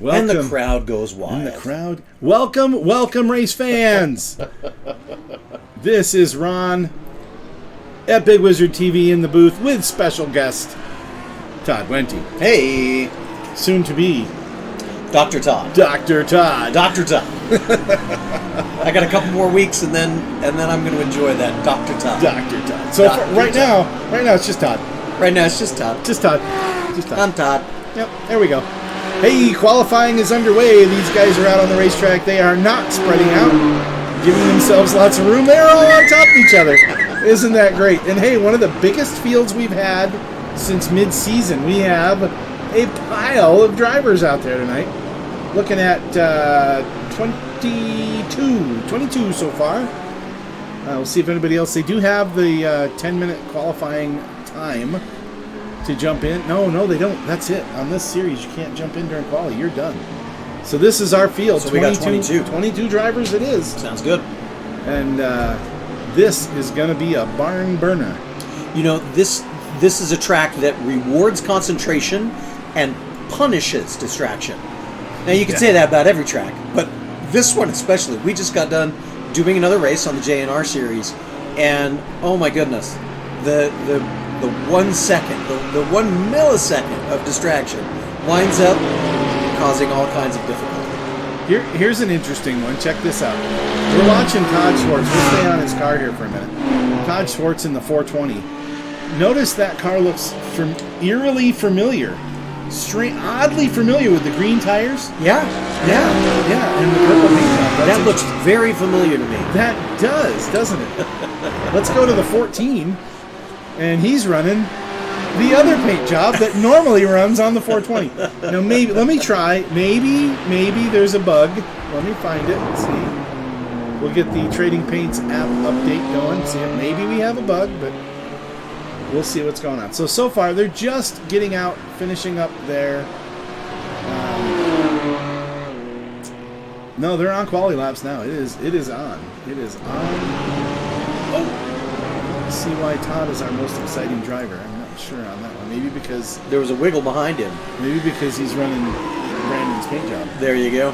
And the crowd goes wild. And the crowd. Welcome, race fans. This is Ron at Bigg Wizurd TV in the booth with special guest Todd Wente. Hey. Soon to be Dr. Todd. Dr. Todd. Dr. Todd. I got a couple more weeks and then I'm going to enjoy that Dr. Todd. Dr. Todd. So right now it's just Todd. Right now it's just Todd. Just Todd. I'm Todd. Yep, there we go. Hey, qualifying is underway. These guys are out on the racetrack. They are not spreading out, giving themselves lots of room. They're all on top of each other. Isn't that great? And hey, one of the biggest fields we've had since mid-season. We have a pile of drivers out there tonight. Looking at 22 so far. We'll see if anybody else. They do have the 10-minute qualifying time to jump in. No, they don't. That's it. On this series, you can't jump in during quali. You're done. So this is our field. So we got 22. 22 drivers it is. Sounds good. And this is going to be a barn burner. You know, this is a track that rewards concentration and punishes distraction. Now, you can say that about every track, but this one especially. We just got done doing another race on the JNR series, and oh my goodness, the 1 second, the 1 millisecond of distraction winds up causing all kinds of difficulty. Here's an interesting one. Check this out. We're watching Todd Schwartz. We'll stay on his car here for a minute. Todd Schwartz in the 420. Notice that car looks eerily familiar. Oddly familiar with the green tires. Yeah. And the purple paint job. That looks very familiar to me. That does, doesn't it? Let's go to the 14. And he's running the other paint job that normally runs on the 420. Now, let me try. Maybe there's a bug. Let me find it and see. We'll get the Trading Paints app update going. See if maybe we have a bug, but we'll see what's going on. So far, they're just getting out, finishing up their... no, they're on quali laps now. It is on. It is on. Oh! See why Todd is our most exciting driver. I'm not sure on that one. Maybe because there was a wiggle behind him. Maybe because he's running Brandon's paint job. There you go.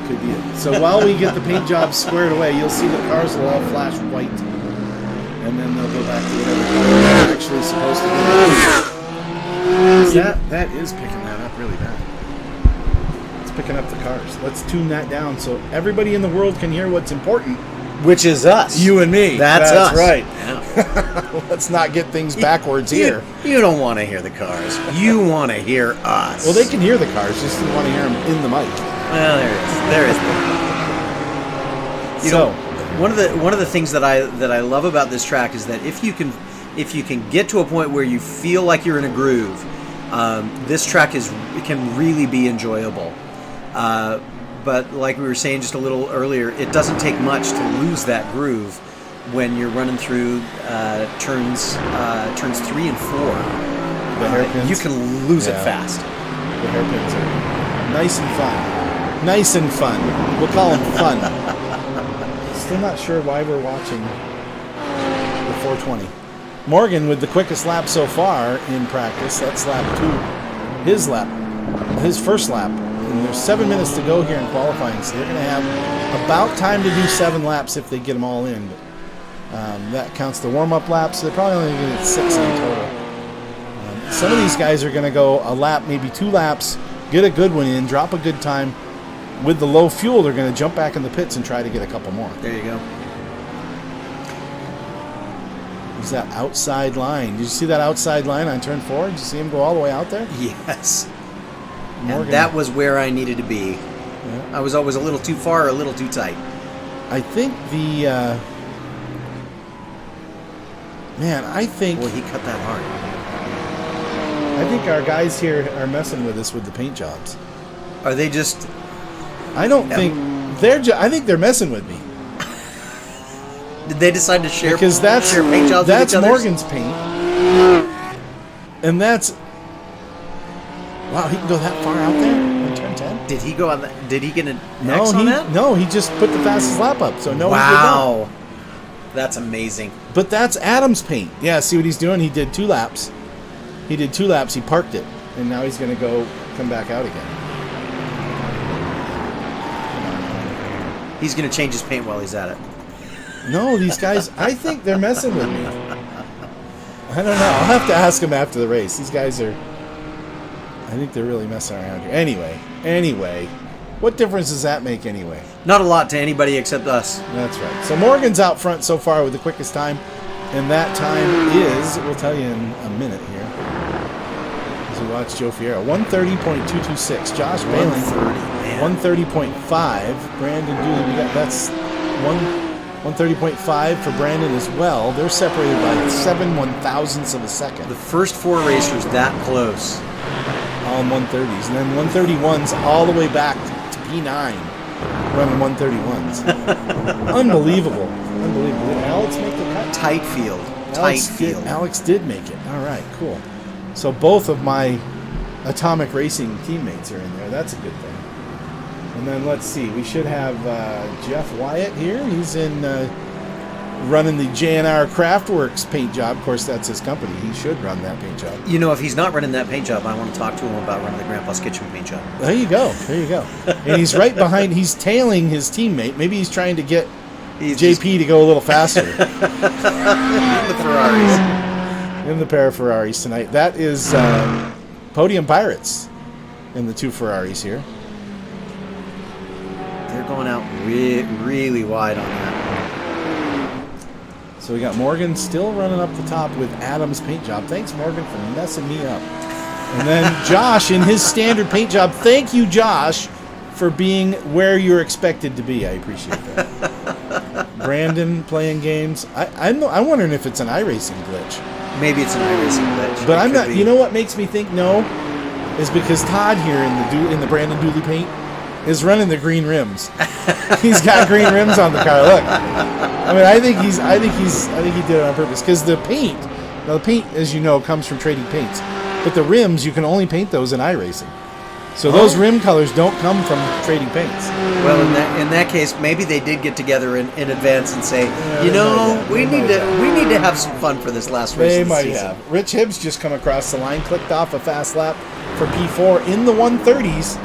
Could be it. So while we get the paint job squared away, you'll see the cars will all flash white, and then they'll go back to whatever color they're actually supposed to be. That is picking that up really bad. It's picking up the cars. Let's tune that down so everybody in the world can hear what's important. Which is us. You and me. That's us. Right. Yeah. Let's not get things backwards here. You don't want to hear the cars. You want to hear us. Well, they can hear the cars, just don't want to hear them in the mic. Well, there is. You know, one of the things that I love about this track is that if you can get to a point where you feel like you're in a groove, this track can really be enjoyable. But like we were saying just a little earlier, it doesn't take much to lose that groove when you're running through turns 3 and 4. The hairpins. You can lose it fast. The hairpins are nice and fun. Nice and fun. We'll call them fun. Still not sure why we're watching the 420. Morgan with the quickest lap so far in practice. That's lap 2. His first lap. And there's 7 minutes to go here in qualifying, so they're going to have about time to do 7 laps if they get them all in. But that counts the warm-up laps, so they're probably only going to get 6 in total. Some of these guys are going to go a lap, maybe 2 laps, get a good one in, drop a good time. With the low fuel, they're going to jump back in the pits and try to get a couple more. There you go. There's that outside line. Did you see that outside line on turn 4? Did you see him go all the way out there? Yes. Morgan. And that was where I needed to be. Yeah. I was always a little too far or a little too tight. I think the... I think... Boy, he cut that hard. I think our guys here are messing with us with the paint jobs. Are they just... I don't think... I think they're messing with me. Did they decide to share, because share paint jobs with each other? That's Morgan's paint. And that's... Wow, he can go that far out there in turn 10? Did he go on that? Did he get an X on that? No, he just put the fastest lap up. So no, wow. He did not. That's amazing. But that's Adam's paint. Yeah, see what he's doing? He did 2 laps. He parked it. And now he's going to come back out again. He's going to change his paint while he's at it. No, these guys, I think they're messing with me. I don't know. I'll have to ask them after the race. These guys are, I think they're really messing around here. Anyway, what difference does that make anyway? Not a lot to anybody except us. That's right. So Morgan's out front so far with the quickest time, and that time is, we'll tell you in a minute here, as we watch Joe Fierro, 130.226. Josh Bailey, 130.5. Brandon Dooley, that's 130.5 for Brandon as well. They're separated by 7 1,000ths of a second. The first 4 racers that close. All in 130s. And then 131s all the way back to P9 running 131s. Unbelievable. Did Alex make the cut? Tight field. Alex did make it. All right, cool. So both of my Atomic Racing teammates are in there. That's a good thing. And then let's see. We should have Jeff Wyatt here. He's in running the JNR Craftworks paint job. Of course, that's his company. He should run that paint job. You know, if he's not running that paint job, I want to talk to him about running the Grandpa's Kitchen paint job. There you go. And he's right behind. He's tailing his teammate. Maybe he's trying to get JP to go a little faster. In the Ferraris. In the pair of Ferraris tonight. That is Podium Pirates in the 2 Ferraris here. They're going out really wide on that. So we got Morgan still running up the top with Adam's paint job. Thanks, Morgan, for messing me up. And then Josh in his standard paint job. Thank you, Josh, for being where you're expected to be. I appreciate that. Brandon playing games. I'm wondering if it's an iRacing glitch. Maybe it's an iRacing glitch. But I'm not. You know what makes me think no is because Todd here in the Brandon Dooley paint is running the green rims. He's got green rims on the car. Look, I mean, I think he did it on purpose because the paint. Now the paint, as you know, comes from Trading Paints, but the rims you can only paint those in iRacing. So those rim colors don't come from Trading Paints. Well, in that case, maybe they did get together in advance and say, we need to have some fun for this last race. They might have. Rich Hibbs just come across the line, clicked off a fast lap for P4 in the 130s.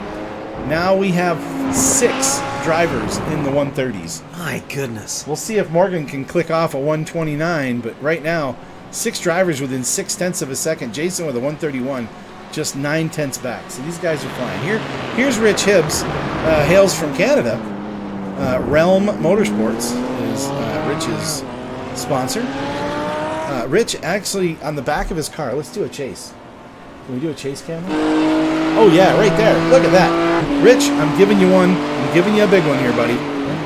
Now we have 6 drivers in the 130s. My goodness. We'll see if Morgan can click off a 129, but right now, 6 drivers within 0.6 of a second. Jason with a 131, just 0.9 back. So these guys are flying. Here's Rich Hibbs, hails from Canada. Realm Motorsports is Rich's sponsor. Rich actually, on the back of his car, let's do a chase. Can we do a chase camera? Oh, yeah, right there. Look at that. Rich, I'm giving you one. I'm giving you a big one here, buddy.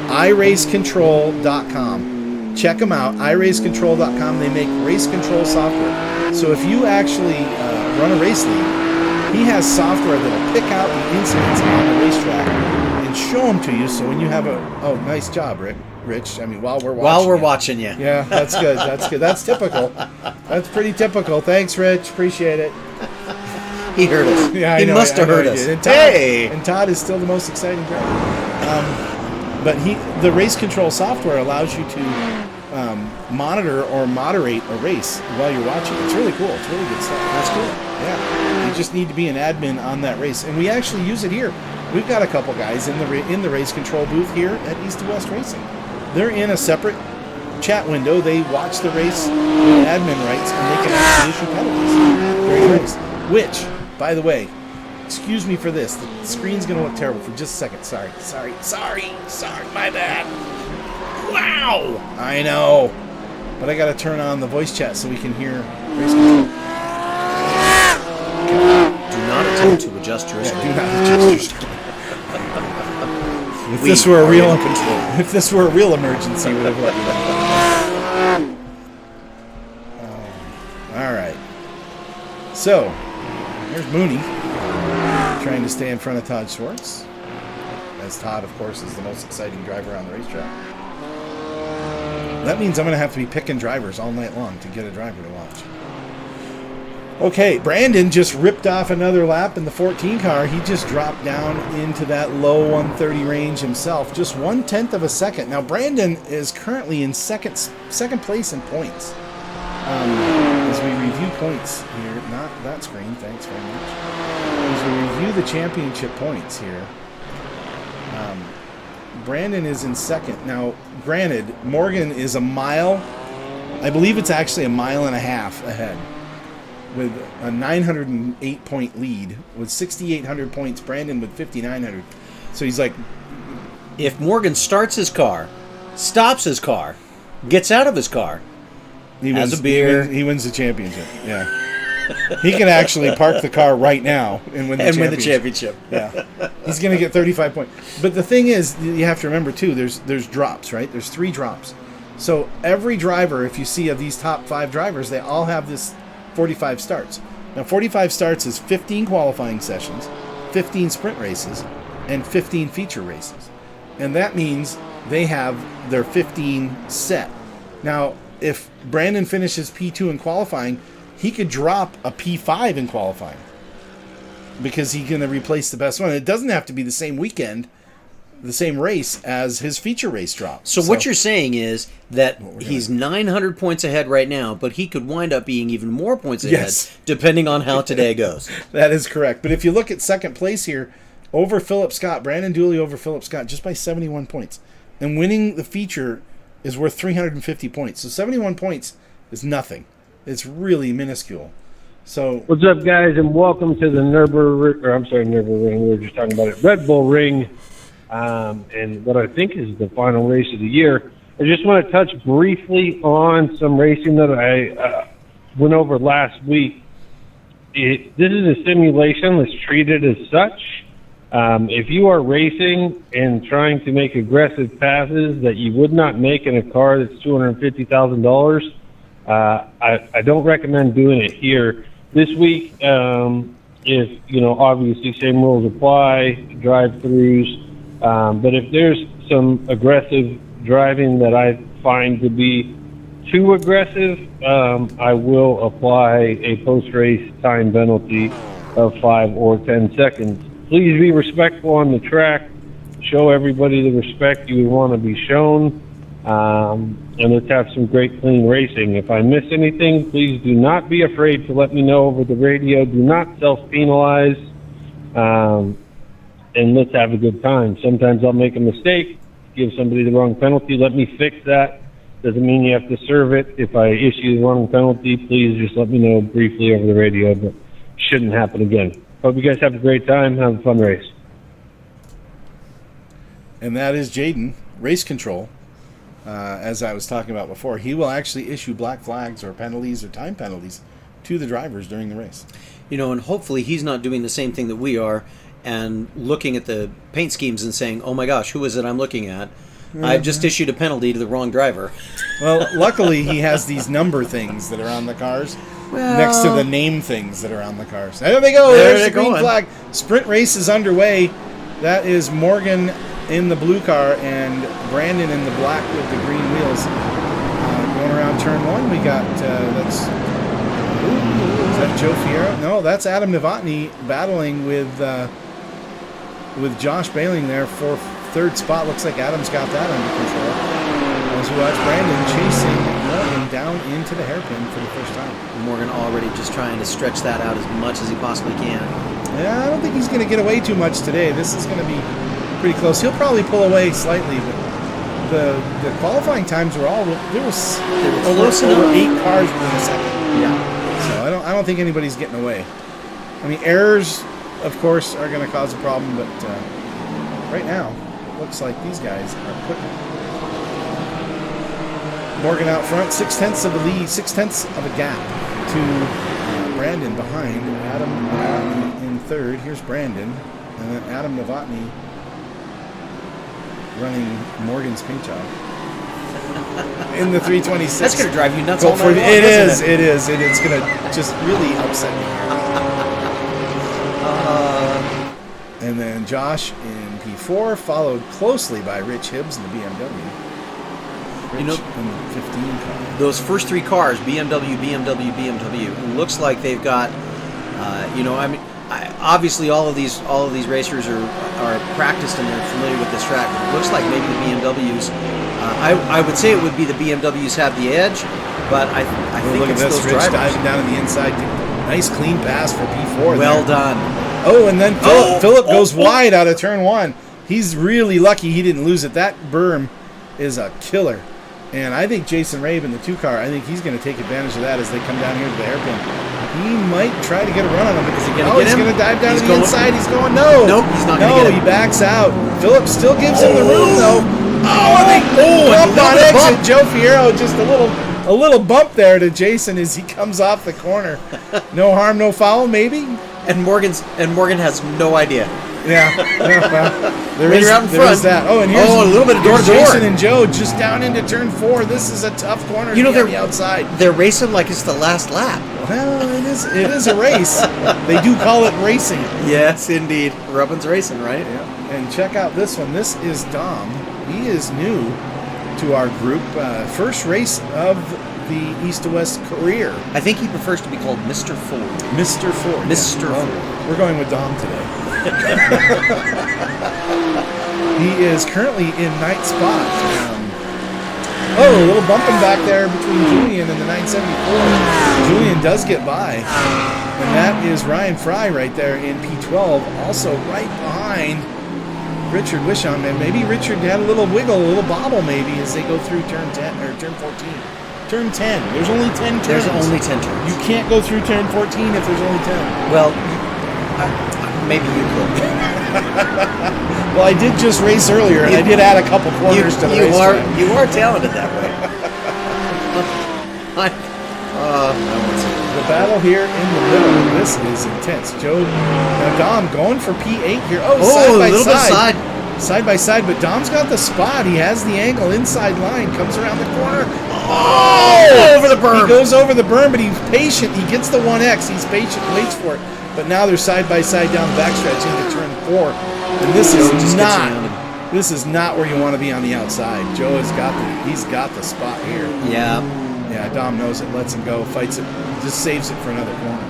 iRaceControl.com. Check them out. iRaceControl.com. They make race control software. So if you actually run a race league, he has software that'll pick out the incidents on the racetrack and show them to you. So when you have nice job, Rich. I mean, while we're watching you. Yeah, that's good. That's typical. That's pretty typical. Thanks, Rich. Appreciate it. He heard us. Yeah, he must have heard us. And Todd is still the most exciting driver. But the race control software allows you to monitor or moderate a race while you're watching. It's really cool. It's really good stuff. That's cool. Yeah. You just need to be an admin on that race, and we actually use it here. We've got a couple guys in the race control booth here at E2WR Racing. They're in a separate chat window. They watch the race with admin rights, and they can actually issue penalties during the race. Which, by the way, excuse me for this. The screen's going to look terrible for just a second. Sorry. My bad. Wow. I know. But I got to turn on the voice chat so we can hear race control. Do not attempt to adjust your screen. Do not adjust your screen. If this were a real emergency, we would have let you know. All right. So, here's Mooney trying to stay in front of Todd Schwartz. As Todd, of course, is the most exciting driver on the racetrack. That means I'm going to have to be picking drivers all night long to get a driver to watch. Okay, Brandon just ripped off another lap in the 14 car. He just dropped down into that low 130 range himself. Just 1/10 of a second. Now, Brandon is currently in second place in points. As we review points here, not that screen, thanks very much. As we review the championship points here, Brandon is in second. Now, granted, Morgan is a mile. I believe it's actually a mile and a half ahead with a 908-point lead with 6,800 points. Brandon with 5,900. So he's like... If Morgan starts his car, stops his car, gets out of his car, has a beer... He wins the championship, yeah. He can actually park the car right now and win the championship. Yeah, he's going to get 35 points. But the thing is, you have to remember too. There's drops, right? There's 3 drops. So every driver, if you see of these top 5 drivers, they all have this 45 starts. Now, 45 starts is 15 qualifying sessions, 15 sprint races, and 15 feature races, and that means they have their 15 set. Now, if Brandon finishes P2 in qualifying, he could drop a P5 in qualifying because he's going to replace the best one. It doesn't have to be the same weekend, the same race as his feature race drop. So what you're saying is that he's 900 points ahead right now, but he could wind up being even more points ahead, depending on how today goes. That is correct. But if you look at second place here, over Philip Scott, Brandon Dooley over Philip Scott, just by 71 points. And winning the feature is worth 350 points. So 71 points is nothing. It's really minuscule. So what's up, guys, and welcome to the Nürburgring. We were just talking about it, Red Bull Ring, and what I think is the final race of the year. I just want to touch briefly on some racing that I went over last week. This is a simulation. Let's treat it as such. If you are racing and trying to make aggressive passes that you would not make in a car that's $250,000. I don't recommend doing it here. This week, if, obviously same rules apply, drive-throughs, but if there's some aggressive driving that I find to be too aggressive, I will apply a post-race time penalty of 5 or 10 seconds. Please be respectful on the track. Show everybody the respect you would want to be shown. And let's have some great, clean racing. If I miss anything, please do not be afraid to let me know over the radio. Do not self-penalize, and let's have a good time. Sometimes I'll make a mistake, give somebody the wrong penalty. Let me fix that. Doesn't mean you have to serve it. If I issue the wrong penalty, please just let me know briefly over the radio, but shouldn't happen again. Hope you guys have a great time. Have a fun race. And that is Jaden, race control. As I was talking about before, he will actually issue black flags or penalties or time penalties to the drivers during the race. And hopefully he's not doing the same thing that we are and looking at the paint schemes and saying, oh my gosh, who is it I'm looking at? I've just issued a penalty to the wrong driver. Well, luckily he has these number things that are on the cars next to the name things that are on the cars. There they go. There's the green flag. Sprint race is underway. That is Morgan in the blue car and Brandon in the black with the green wheels. Going around turn 1, we got is that Joe Fierro? No, that's Adam Novotny battling with Josh Bailing there for third spot. Looks like Adam's got that under control. As we watch Brandon chasing Morgan down into the hairpin for the first time. Morgan already just trying to stretch that out as much as he possibly can. Yeah, I don't think he's going to get away too much today. This is going to be pretty close. He'll probably pull away slightly, but the qualifying times were all there was over 8 cars within a second. Yeah. So I don't think anybody's getting away. I mean, errors, of course, are going to cause a problem, but right now, looks like these guys are putting Morgan out front, 6/10 of a lead, 6/10 of a gap to Brandon behind. Adam Novotny in third. Here's Brandon, and then Adam Novotny running Morgan's paint job in the 326. That's going to drive you nuts all night long, It is. It's going to just really upset me. And then Josh in P4, followed closely by Rich Hibbs in the BMW. Rich in the 15 car. Those first 3 cars, BMW, it looks like they've got, obviously all of these racers are practiced and they're familiar with this track. But it looks like maybe the BMWs. I would say it would be the BMWs have the edge, but I think it's those Rich drivers. diving down in the inside. Nice clean pass for P4. Well done. Oh, and then Philip goes wide out of turn 1. He's really lucky he didn't lose it. That berm is a killer. And I think Jason Rabe in the 2-car, I think he's going to take advantage of that as they come down here to the hairpin. He might try to get a run on him. Because he's going to dive down to the inside. He's going, no. Nope, he's not going to get him. No, he backs out. Phillips still gives him the room, though. Oh, and they bump on exit. Joe Fierro, just a little bump there to Jason as he comes off the corner. No harm, no foul, maybe? And Morgan has no idea. Yeah. Well, there is that. Oh, and here's a little bit of door to door. Jason and Joe just down into turn 4. This is a tough corner. You know, they're on the outside. They're racing like it's the last lap. Well, it is a race. They do call it racing. Yes, indeed. Rubbin's racing, right? Yeah. And check out this one. This is Dom. He is new to our group. First race of the East to West career. I think he prefers to be called Mr. Ford. Mr. Ford. Mr. Yeah. Ford. We're going with Dom today. He is currently in ninth spot. A little bumping back there between Julian and the 974. Julian does get by. And that is Ryan Fry right there in P12. Also right behind Richard Wishon. And maybe Richard had a little wiggle, a little bobble maybe as they go through turn 10 or turn 14. Turn 10. There's only 10 turns. There's only 10 turns. You can't go through turn 14 if there's only 10. Well, maybe you could. Well, I did just race earlier, and I did add a couple corners to the racetrack. You are talented that way. The battle here in the middle. This is intense. Dom going for P8 here. Side by side. Side by side, but Dom's got the spot. He has the angle inside line. Comes around the corner. Over the berm. He goes over the berm, but he's patient. He gets the 1X. He's patient, waits for it. But now they're side by side down the backstretch into turn 4. And this is not where you want to be on the outside. Joe has got the spot here. Yeah. Yeah, Dom knows it, lets him go, fights it, just saves it for another corner.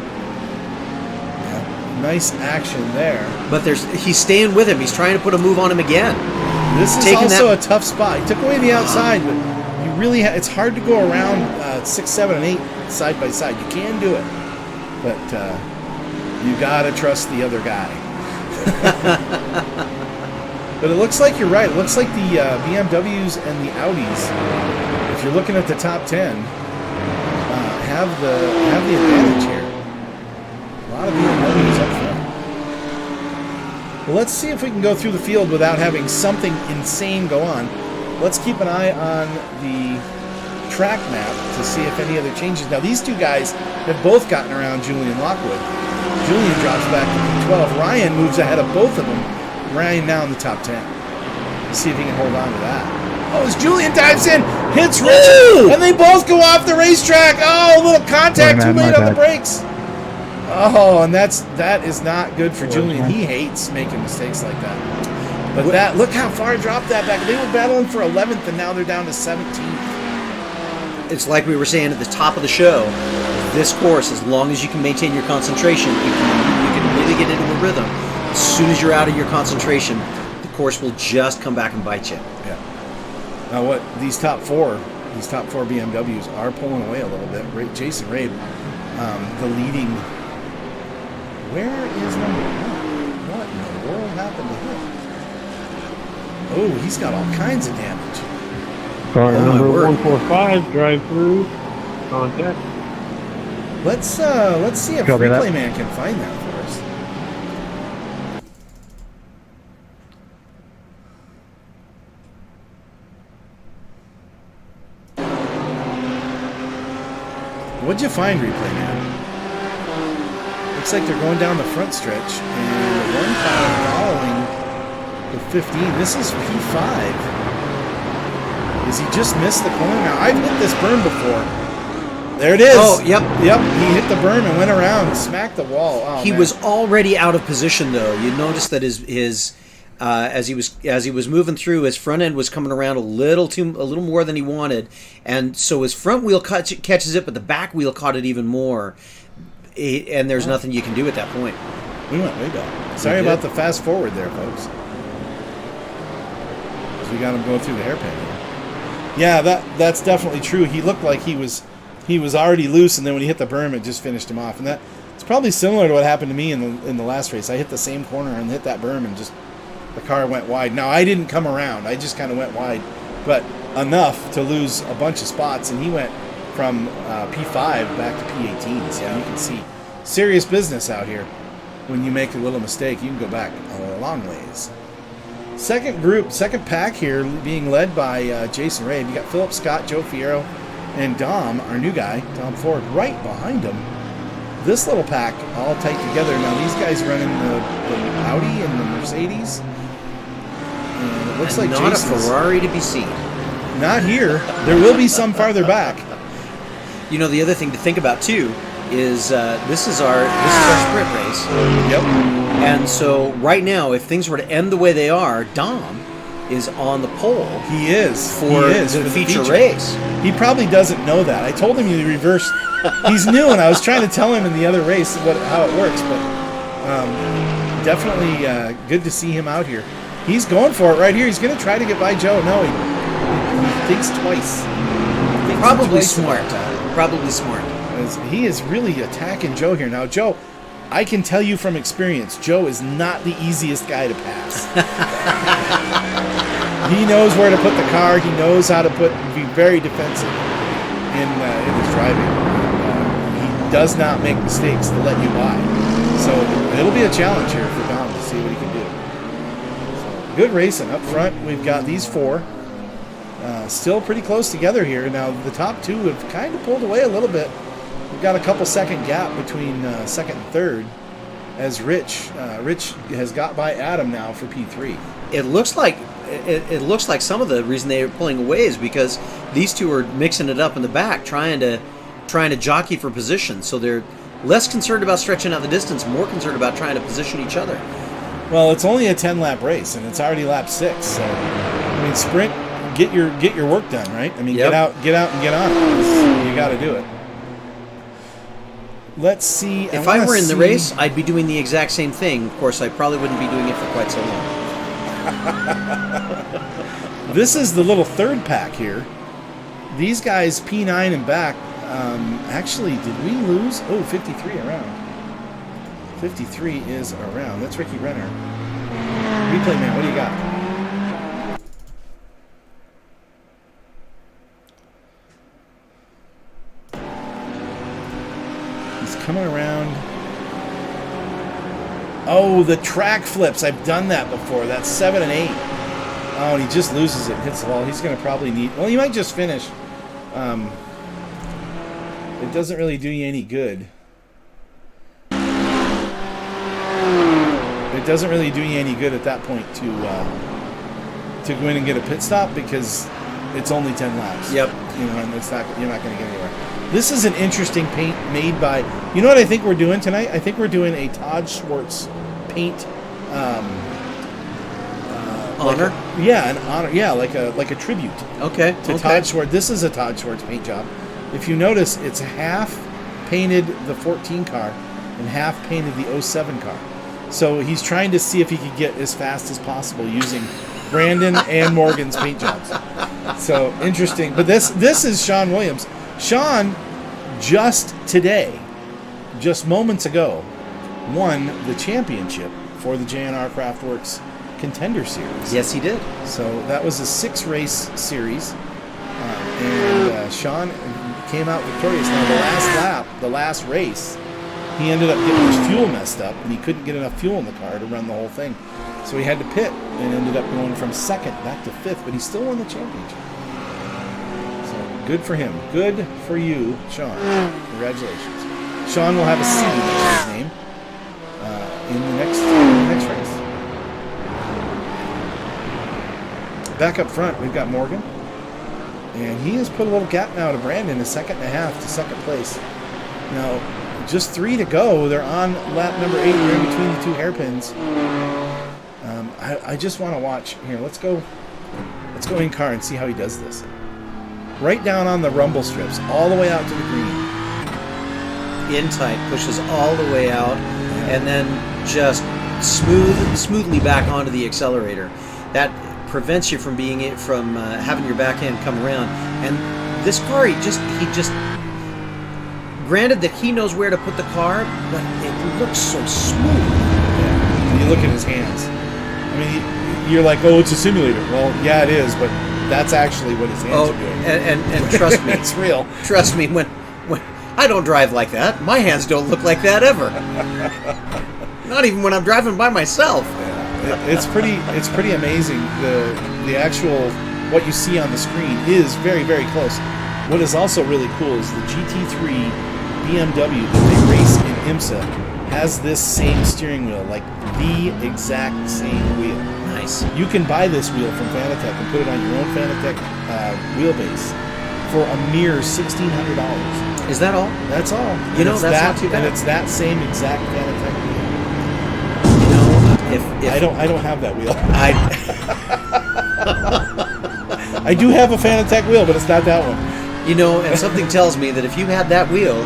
Yeah. Nice action there. But he's staying with him. He's trying to put a move on him again. This is also a tough spot. He took away the outside, but you really it's hard to go around 6, 7, and 8 side by side. You can do it, but you gotta trust the other guy. But it looks like you're right. It looks like the BMWs and the Audis, if you're looking at the top 10, have the advantage here. A lot of BMWs up front. Well, let's see if we can go through the field without having something insane go on. Let's keep an eye on the track map to see if any other changes. Now, these two guys have both gotten around Julian Lockwood. Julian drops back to 12. Ryan moves ahead of both of them. Ryan now in the top 10. Let's see if he can hold on to that. As Julian dives in, hits Richard, and they both go off the racetrack. A little contact too late on the brakes. And that is not good for Julian. He hates making mistakes like that. But look how far dropped that back. They were battling for 11th, and now they're down to 17th. It's like we were saying at the top of the show. This course, as long as you can maintain your concentration, you can really get into a rhythm. As soon as you're out of your concentration, the course will just come back and bite you. Yeah. Now, these top four BMWs are pulling away a little bit. Jason Rabe, the leading. Where is number 1? What in the world happened to him? He's got all kinds of damage. Car number 145, drive through, contact. Let's see if Replay Man can find that for us. What'd you find, Replay Man? Looks like they're going down the front stretch, and the one car following the 15. This is P5. Does he just miss the corner? Now, I've hit this berm before. There it is. Yep. He hit the berm and went around and smacked the wall. He was already out of position, though. You noticed that his as he was moving through, his front end was coming around a little more than he wanted, and so his front wheel catches it, but the back wheel caught it even more. And there's nothing you can do at that point. We went way back. Sorry about the fast forward there, folks. Because we got him going through the hairpin here. Yeah, that's definitely true. He looked like he was already loose, and then when he hit the berm, it just finished him off. And it's probably similar to what happened to me in the last race. I hit the same corner and hit that berm and just the car went wide. Now, I didn't come around. I just kind of went wide, but enough to lose a bunch of spots, and he went from P5 back to P18. So you can see serious business out here. When you make a little mistake, you can go back a long ways. Second group, second pack here, being led by Jason Ray. You got Philip Scott, Joe Fierro, and Dom, our new guy, Dom Ford, right behind him. This little pack all tight together. Now these guys running the Audi and the Mercedes. And it looks like not Jason's a Ferrari to be seen. not here. There will be some farther back. You know, the other thing to think about too is this is our sprint race. Yep. And so right now, if things were to end the way they are, Dom is on the pole. He is for the feature race. He probably doesn't know that. I told him he reversed. He's new, and I was trying to tell him in the other race how it works. But definitely good to see him out here. He's going for it right here. He's going to try to get by Joe. No, he thinks twice. Probably smart. Probably smart. He is really attacking Joe here. Now, Joe, I can tell you from experience, Joe is not the easiest guy to pass. He knows where to put the car. He knows how to be very defensive in his driving. He does not make mistakes to let you by. So it'll be a challenge here for Dom to see what he can do. So, good racing. Up front, we've got these four. Still pretty close together here. Now, the top two have kind of pulled away a little bit. We've got a couple second gap between second and third as Rich has got by Adam now for P3. It looks like some of the reason they are pulling away is because these two are mixing it up in the back, trying to jockey for position. So they're less concerned about stretching out the distance, more concerned about trying to position each other. Well, it's only a 10-lap race, and it's already lap 6. So, I mean, sprint, get your work done, right? I mean, Yep. get out and get on. You got to do it. Let's see. If I were in the race, I'd be doing the exact same thing. Of course, I probably wouldn't be doing it for quite so long. This is the little third pack here. These guys, P9 and back, actually, did we lose? Oh, 53 around. 53 is around. That's Ricky Renner. Replay man, what do you got? He's coming around. Oh, the track flips. I've done that before. That's 7 and 8. Oh, and he just loses it, hits the wall. He's going to probably need... Well, he might just finish. It doesn't really do you any good. It doesn't really do you any good at that point to go in and get a pit stop because it's only 10 laps. Yep. You know, and you're not going to get anywhere. This is an interesting paint made by... You know what I think we're doing tonight? I think we're doing a Todd Schwartz paint... honor? An honor. Yeah, like a tribute. Okay. To Todd Schwartz. This is a Todd Schwartz paint job. If you notice, it's half painted the 14 car and half painted the 07 car. So he's trying to see if he could get as fast as possible using Brandon and Morgan's paint jobs. So interesting. But this is Sean Williams. Sean, just today, just moments ago, won the championship for the JNR Craftworks Contender Series. Yes, he did. So that was a 6-race series, and Sean came out victorious. Now the last lap, the last race, he ended up getting his fuel messed up, and he couldn't get enough fuel in the car to run the whole thing. So he had to pit and ended up going from 2nd back to 5th, but he still won the championship. So good for him. Good for you, Sean. Congratulations. Sean will have a C next to his name in the next race. Back up front, we've got Morgan. And he has put a little gap now to Brandon, a 2.5 to 2nd place. Now, just 3 to go. They're on lap number 8. We're in between the 2 hairpins. I just want to watch. Here, let's go in car and see how he does this. Right down on the rumble strips, all the way out to the green. In tight, pushes all the way out, and then just smoothly back onto the accelerator. That prevents you from having your backhand come around. And this car, he just granted that he knows where to put the car, but it looks so smooth. Yeah. And you look at his hands. I mean, you're like, oh, it's a simulator. Well, yeah, it is, but that's actually what his hands are doing. And trust me, It's real. Trust me, when I don't drive like that, my hands don't look like that ever. Not even when I'm driving by myself. It's pretty amazing. The actual what you see on the screen is very, very close. What is also really cool is the GT3 BMW that they race in IMSA has this same steering wheel, like the exact same wheel. Nice. You can buy this wheel from Fanatec and put it on your own Fanatec wheelbase for a mere $1,600. Is that all? That's all. You know, that's not too bad. And it's that same exact Fanatec wheel. You know, if I don't have that wheel. I do have a Fanatec wheel, but it's not that one. You know, and something tells me that if you had that wheel,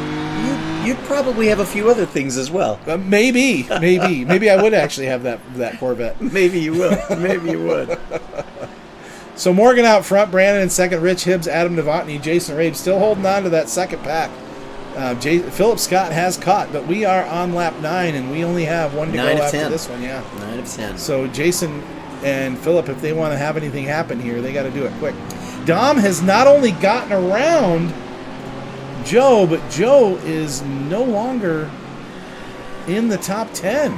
you'd probably have a few other things as well. Maybe I would actually have that Corvette. Maybe you will. Maybe you would. So Morgan out front, Brandon in second, Rich Hibbs, Adam Novotny, Jason Rabe still holding on to that second pack. Philip Scott has caught, but we are on lap 9, and we only have one to go after 10. this one. Yeah, 9 of 10. So Jason and Philip, if they want to have anything happen here, they got to do it quick. Dom has not only gotten around Joe, but Joe is no longer in the top 10.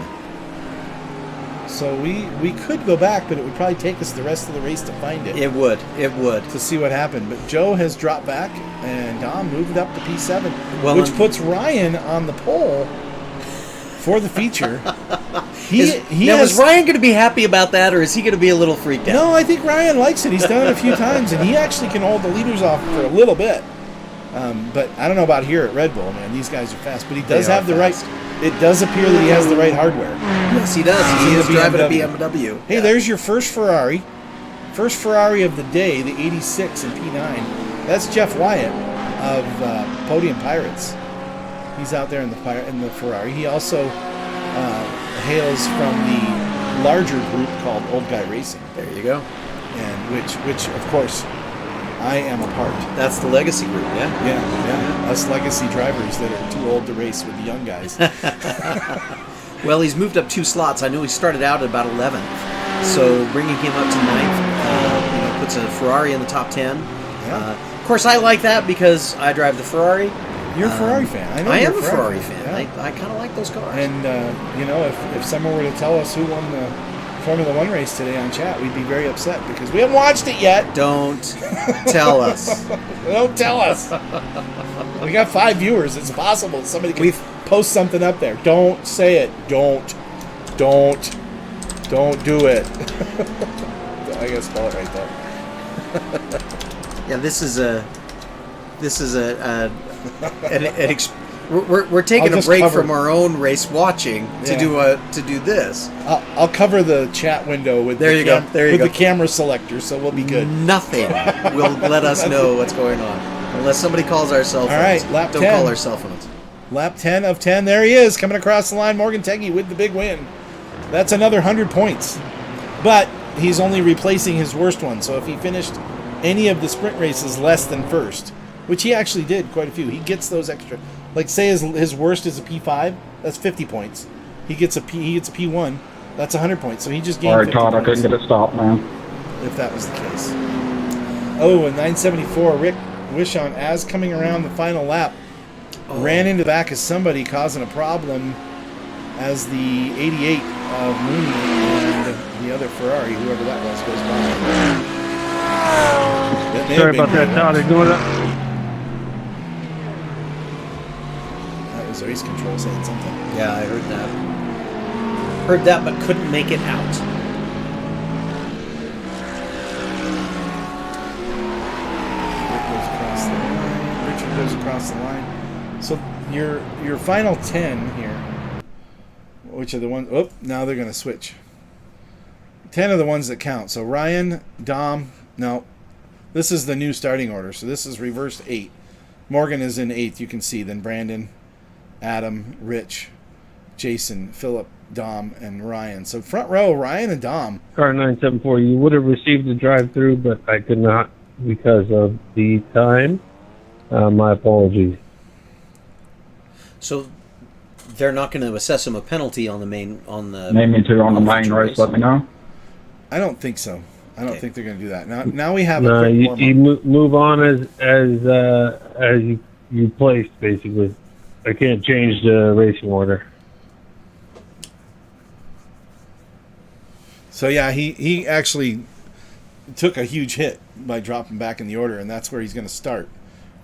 So we could go back, but it would probably take us the rest of the race to find it. It would. To see what happened. But Joe has dropped back, and Dom moved up to P7, Well, which puts Ryan on the pole for the feature. Was Ryan going to be happy about that, or is he going to be a little freaked out? No, I think Ryan likes it. He's done it a few times, and he actually can hold the leaders off for a little bit. But I don't know about here at Red Bull, man. These guys are fast. But he does have the right... It does appear that he has the right hardware. Yes, he does. He is driving a BMW. Hey, there's your first Ferrari. First Ferrari of the day, the 86 in P9. That's Jeff Wyatt of Podium Pirates. He's out there in the Ferrari. He also hails from the larger group called Old Guy Racing. There you go. And which of course I am a part. That's the legacy group, yeah? Yeah. Us legacy drivers that are too old to race with the young guys. Well, he's moved up 2 slots. I know he started out at about 11th. So bringing him up to 9th puts a Ferrari in the top 10. Yeah. Of course, I like that because I drive the Ferrari. You're a Ferrari fan. I am a Ferrari fan. Yeah. I kind of like those cars. And, if someone were to tell us who won the Formula One race today on chat, we'd be very upset because we haven't watched it yet. Don't tell us. Don't tell us. We got 5 viewers. It's possible somebody can post something up there. Don't say it. Don't do it. I guess spell it right there. Yeah, we're taking a break from our own race watching to do this. I'll cover the chat window with the camera selector, so we'll be good. Nothing will let us know what's going on unless somebody calls our cell phones. All right, lap 10. Don't call our cell phones. Lap 10 of 10. There he is, coming across the line. Morgan Teggy with the big win. That's another 100 points, but he's only replacing his worst one. So if he finished any of the sprint races less than first, which he actually did quite a few, he gets those extra. Like, say his worst is a P5, that's 50 points. He gets a P1, that's 100 points. So he just gained 50 Todd, points. I couldn't get it stopped, man. If that was the case. Oh, and 974, Rick Wishon, as coming around the final lap, ran into the back of somebody, causing a problem as the 88 of Mooney and the other Ferrari, whoever that was, goes by. Sorry about that, Todd. Ignore that. Race control saying something. Yeah, I heard that. Heard that, but couldn't make it out. Richard goes across the line. So your final 10 here, which are the ones... Oh, now they're going to switch. 10 are the ones that count. So Ryan, Dom... No, this is the new starting order. So this is reversed 8. Morgan is in 8th, you can see. Then Brandon... Adam, Rich, Jason, Philip, Dom, and Ryan. So front row, Ryan and Dom. Car 974, you would have received the drive-through, but I could not because of the time. My apologies. So they're not going to assess him a penalty on the main Name me two on the main race, let me know. I don't think so. I don't think they're going to do that. Now we have a No, quick you warm-up. move on as you placed, basically. I can't change the racing order. So yeah, he actually took a huge hit by dropping back in the order, and that's where he's going to start.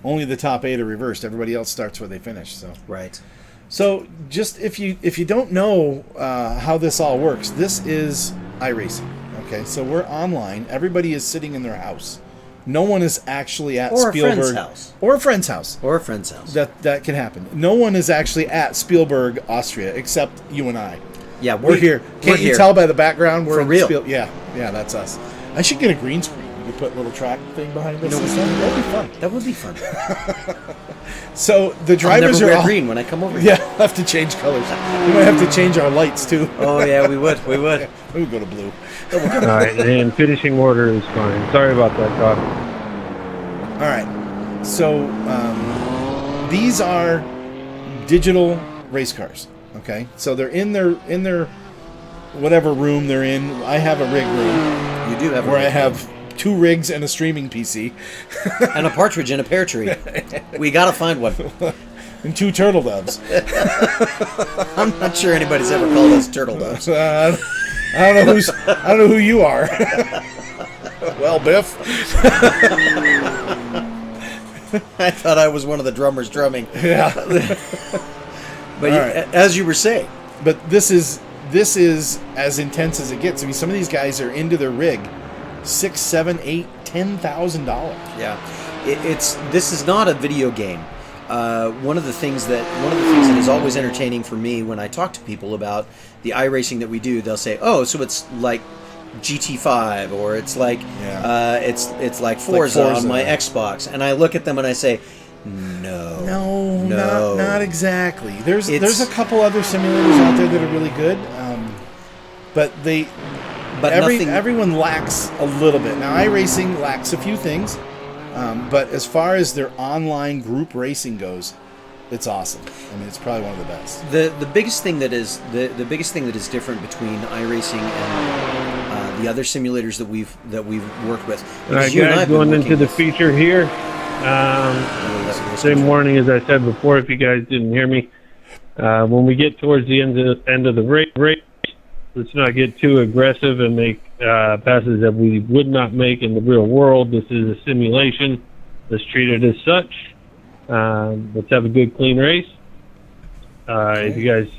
Only the top 8 are reversed. Everybody else starts where they finish. So Right. So just if you don't know how this all works, this is iRacing. Okay, so we're online. Everybody is sitting in their house. No one is actually at Or a Spielberg friend's house. or a friend's house. Or a friend's house. That can happen. No one is actually at Spielberg, Austria, except you and I. Yeah, We're here. Can't you tell by the background? We're For in real. Yeah, that's us. I should get a green screen. You could put a little track thing behind us. And stuff. That'd be fun. That would be fun. So the I'll drivers never are wear all green when I come over here. Yeah, we'll have to change colors. We might have to change our lights too. Oh yeah, we would. We would. We would go to blue. All right, and finishing order is fine. Sorry about that, Doc. All right. So these are digital race cars. Okay. So they're in their whatever room they're in. I have a rig room You do have where I have 2 rigs and a streaming PC and a partridge in a pear tree. We gotta find one. and 2 turtle doves. I'm not sure anybody's ever called us turtle doves. I don't know who you are. Well, Biff. I thought I was one of the drummers drumming. Yeah. But All right. as you were saying, But this is as intense as it gets. I mean, some of these guys are into their rig, $6,000, $7,000, $8,000, $10,000. yeah, this is not a video game. One of the things that is always entertaining for me when I talk to people about the iRacing that we do, they'll say, "Oh, so it's like GT5, or it's like it's like Forza on my Xbox," and I look at them and I say, No, not exactly. There's a couple other simulators out there that are really good, but everyone lacks a little bit. Now, iRacing lacks a few things, but as far as their online group racing goes, it's awesome. I mean, it's probably one of the best. The biggest thing that is the biggest thing that is different between iRacing and the other simulators that we've worked with. All right, you and I guys, have been going into working the with- feature here. Same warning as I said before, if you guys didn't hear me. When we get towards the end of the race, let's not get too aggressive and make passes that we would not make in the real world. This is a simulation. Let's treat it as such. Let's have a good, clean race. If you guys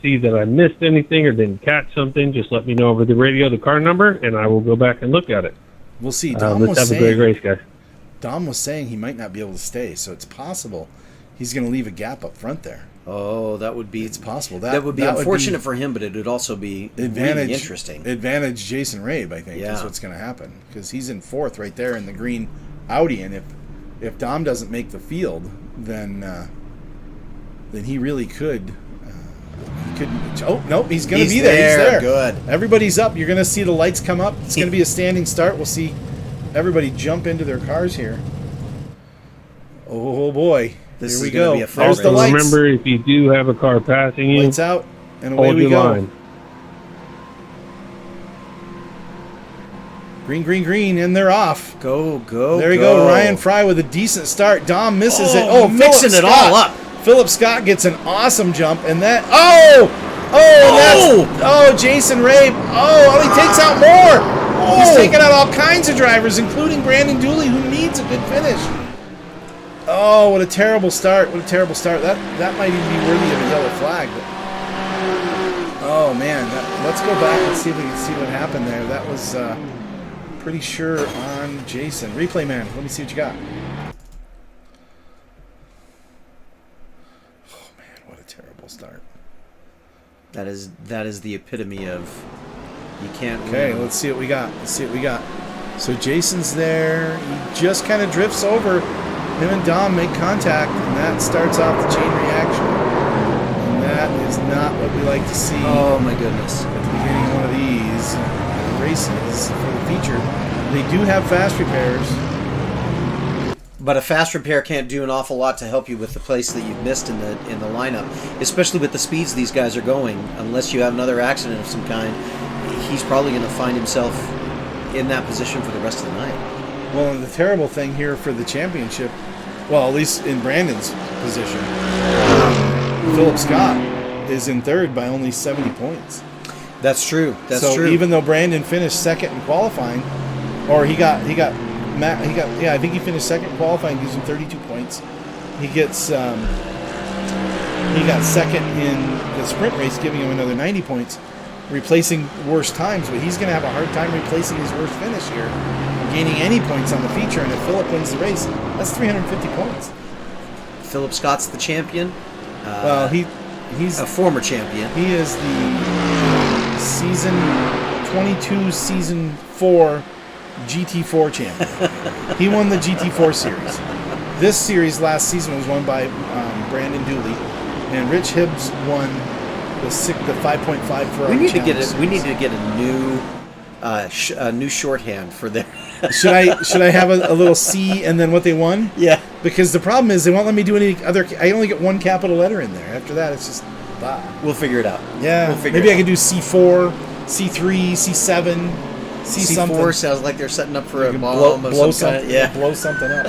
see that I missed anything or didn't catch something, just let me know over the radio the car number, and I will go back and look at it. We'll see. Let's have a great race, guys. Dom was saying he might not be able to stay, so it's possible he's going to leave a gap up front there. Oh, that would be. It's possible. That would be unfortunate for him, but it would also be really interesting. Advantage Jason Rabe, I think, is what's going to happen, because he's in 4th right there in the green Audi, and if Dom doesn't make the field, then he really could. Oh nope, he's going to be there. He's there. Good. Everybody's up. You're going to see the lights come up. It's going to be a standing start. We'll see everybody jump into their cars here. Oh boy. This Here we is gonna go. be a fun There's the race. lights. Remember, if you do have a car passing you, Lights out, and away hold we your go. line. Green, green, green, and they're off. Go. There we go. Ryan Fry with a decent start. Dom misses it. Oh, mixing Phillip it Scott. all up. Phillip Scott gets an awesome jump, and that. Jason Rabe. He takes out more. He's taking out all kinds of drivers, including Brandon Dooley, who needs a good finish. Oh, what a terrible start. What a terrible start. That might even be worthy of a yellow flag. But, oh, man. Let's go back and see if we can see what happened there. That was pretty sure on Jason. Replay man, let me see what you got. Oh, man, what a terrible start. That is the epitome of you can't Okay, win. let's see what we got. So Jason's there. He just kind of drifts over. Him and Dom make contact, and that starts off the chain reaction. And that is not what we like to see Oh my goodness. at the beginning of one of these races for the feature. They do have fast repairs. But a fast repair can't do an awful lot to help you with the place that you've missed in the lineup, especially with the speeds these guys are going. Unless you have another accident of some kind, he's probably going to find himself in that position for the rest of the night. Well, and the terrible thing here for the championship, well, at least in Brandon's position, Philip Scott is in third by only 70 points. That's true. That's so true. Even though Brandon finished second in qualifying, or I think he finished second in qualifying, gives him 32 points. He got second in the sprint race, giving him another 90 points, replacing worst times. But he's going to have a hard time replacing his worst finish here, gaining any points on the feature. And if Philip wins the race, that's 350 points. Philip Scott's the champion. Well, he's a former champion. He is the season 22, season 4 GT4 champion. He won the GT4 series. This series last season was won by Brandon Dooley, and Rich Hibbs won the 5.5 for. We need to get a new shorthand for their. Should I have a little C and then what they won? Yeah. Because the problem is they won't let me do any other. I only get one capital letter in there. After that, it's just. Blah. We'll figure it out. Yeah. Maybe I could do C4, C3, C7. C4 something. Sounds like they're setting up for a bomb of some kind. Yeah. Blow something up.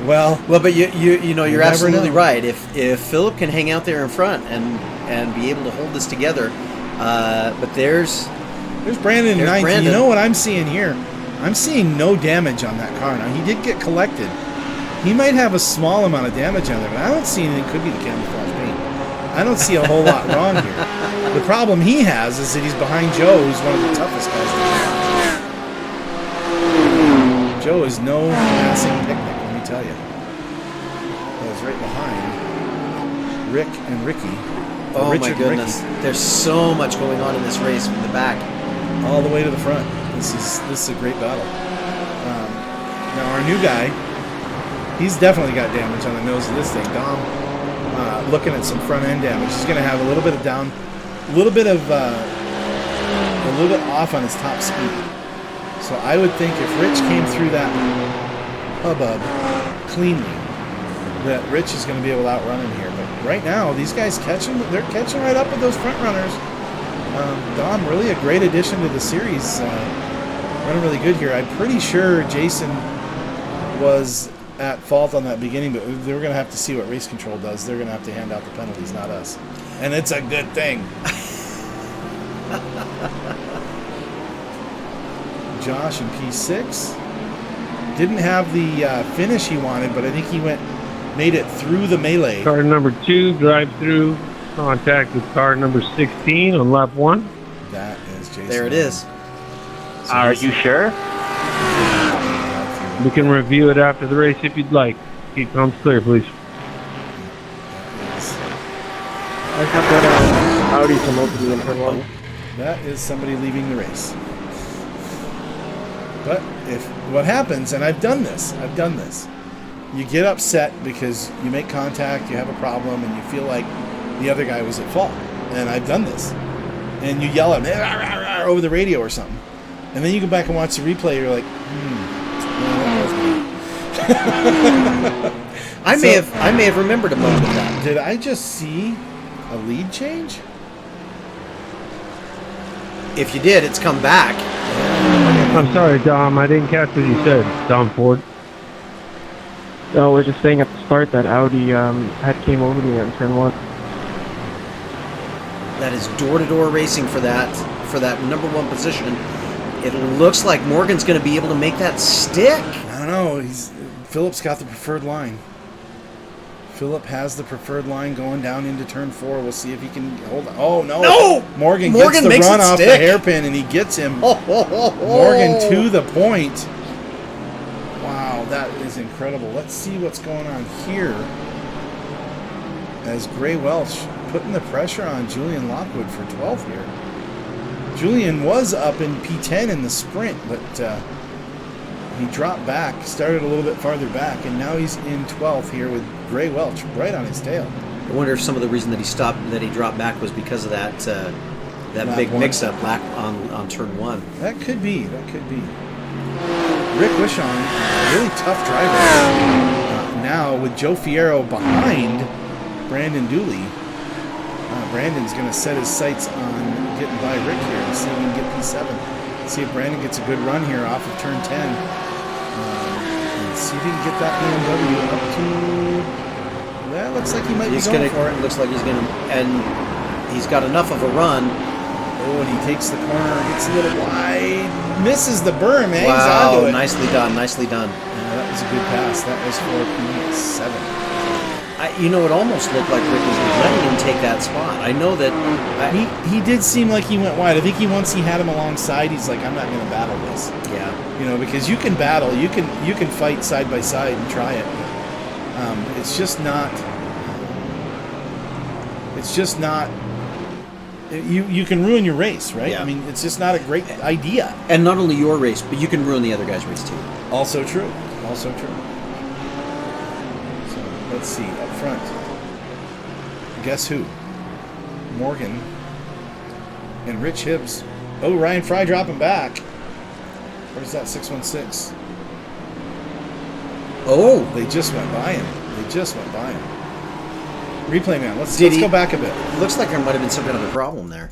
well, but you're absolutely know. right. If Philip can hang out there in front and be able to hold this together, but there's Brandon in ninth. Brandon. You know what I'm seeing here? I'm seeing no damage on that car. Now he did get collected. He might have a small amount of damage on there, but I don't see anything. Could be the camouflage paint. I don't see a whole lot wrong here. The problem he has is that he's behind Joe, who's one of the toughest guys to Joe is no passing picnic, let me tell you. He's right behind Rick and Ricky. Oh Richard my goodness! There's so much going on in this race from the back, all the way to the front. This is a great battle. Now our new guy, he's definitely got damage on the nose of this thing. Dom, looking at some front end damage. He's going to have a little bit off on his top speed. So I would think if Rich came through that hubbub cleanly, that Rich is going to be able to outrun him here. But right now, these guys they're catching right up with those front runners. Dom, really a great addition to the series. Running really good here. I'm pretty sure Jason was at fault on that beginning, but they're going to have to see what race control does. They're going to have to hand out the penalties, not us. And it's a good thing. Josh in P6 didn't have the finish he wanted, but I think he made it through the melee. Car number 2 drive through contact with car number 16 on lap 1. That is Jason. there it is. So Are you sure? We can review it after the race if you'd like. Keep comms clear, please. I got that Audi come over to me in turn 1. That is somebody leaving the race. But if what happens, and I've done this, you get upset because you make contact, you have a problem, and you feel like the other guy was at fault. And I've done this. And you yell at him over the radio or something. And then you go back and watch the replay, you're like, I may have remembered a moment of that. Did I just see a lead change? If you did, it's come back. I'm sorry, Dom. I didn't catch what you said. Dom Ford. No, we're just saying at the start that Audi had came over to me in turn 1. That is door-to-door racing for that number 1 position. It looks like Morgan's going to be able to make that stick. I don't know. Philip's got the preferred line. Philip has the preferred line going down into turn 4. We'll see if he can hold on. Oh, no. No! Morgan gets the makes run it off the stick. hairpin, and he gets him. Morgan Morgan to the point. Wow, that is incredible. Let's see what's going on here. As Gray Welch putting the pressure on Julian Lockwood for 12th here. Julian was up in P10 in the sprint, but he dropped back, started a little bit farther back, and now he's in 12th here with Gray Welch right on his tail. I wonder if some of the reason that he dropped back was because of that Lap big 1. mix-up on turn 1. That could be. Rick Wishon, really tough driver. Now with Joe Fierro behind Brandon Dooley, Brandon's going to set his sights on getting by Rick here and see if we can get P7. See if Brandon gets a good run here off of turn 10. And see if he can get that BMW up to... Well, looks like he might be going for it. Looks like he's going to... And he's got enough of a run. Oh, and he takes the corner, gets a little wide, misses the berm, eh? Wow, He's onto it. nicely done, nicely done. Yeah, that was a good pass. That was for P7. You know, it almost looked like Rick was letting him take that spot. I know that... He did seem like he went wide. I think once he had him alongside, he's like, I'm not going to battle this. Yeah. You know, because you can battle, you can fight side by side and try it. But, it's just not... It's just not... You can ruin your race, right? Yeah. I mean, it's just not a great idea. And not only your race, but you can ruin the other guy's race too. Also true. Also true. So let's see up front. Guess who? Morgan and Rich Hibbs. Oh, Ryan Fry dropping back. Where's that 616? Oh, They just went by him. They just went by him. Replay man. Let's Did he- go back a bit. looks like there might have been some kind of a problem there.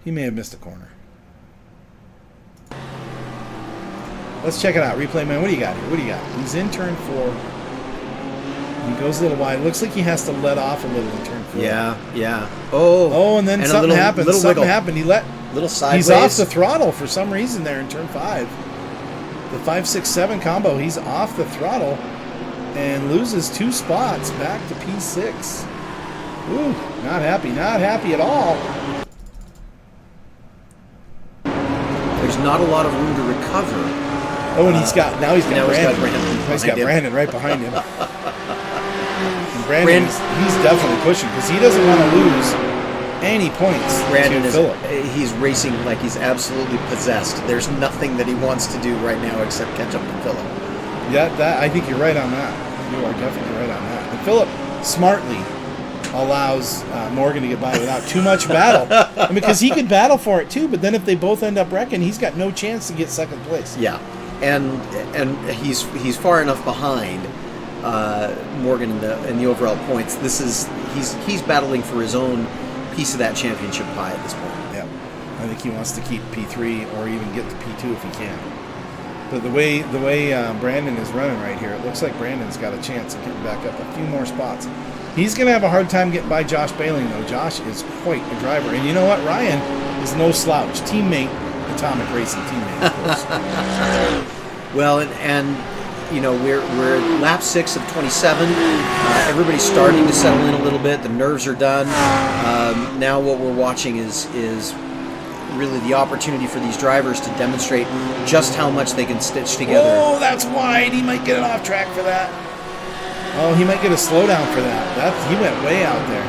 He may have missed a corner. Let's check it out. Replay man, what do you got here? What do you got? He's in turn 4. He goes a little wide. Looks like he has to let off a little in turn 4. Yeah, yeah. Oh, And then a something little- happened. little Something wiggle. happened. He let... Little sideways. He's off the throttle for some reason there in turn 5. The 5-6-7 combo. He's off the throttle and loses 2 spots back to P6. Ooh, not happy. Not happy at all. There's not a lot of room to recover. Oh, and he's got Brandon. He's got behind him. Brandon right behind him. And Brandon, he's definitely pushing because he doesn't want to lose any points Brandon to is Phillip. he's racing like he's absolutely possessed. There's nothing that he wants to do right now except catch up to Phillip. Yeah, that I think you're right on that. You are definitely right on that. And Phillip smartly allows Morgan to get by without too much battle. And because he could battle for it too, but then if they both end up wrecking, he's got no chance to get second place. Yeah, and he's far enough behind Morgan in the overall points. He's battling for his own piece of that championship pie at this point. Yeah, I think he wants to keep P3 or even get to P2 if he can. But the way Brandon is running right here, it looks like Brandon's got a chance of getting back up a few more spots. He's going to have a hard time getting by Josh Bailing, though. Josh is quite a driver. And you know what? Ryan is no slouch. Teammate, Atomic Racing teammate, of course. Well, and you know, we're at lap 6 of 27. Everybody's starting to settle in a little bit. The nerves are done. Now what we're watching is really the opportunity for these drivers to demonstrate just how much they can stitch together. Oh, that's wide. He might get it off track for that. Oh, he might get a slowdown for that. He went way out there.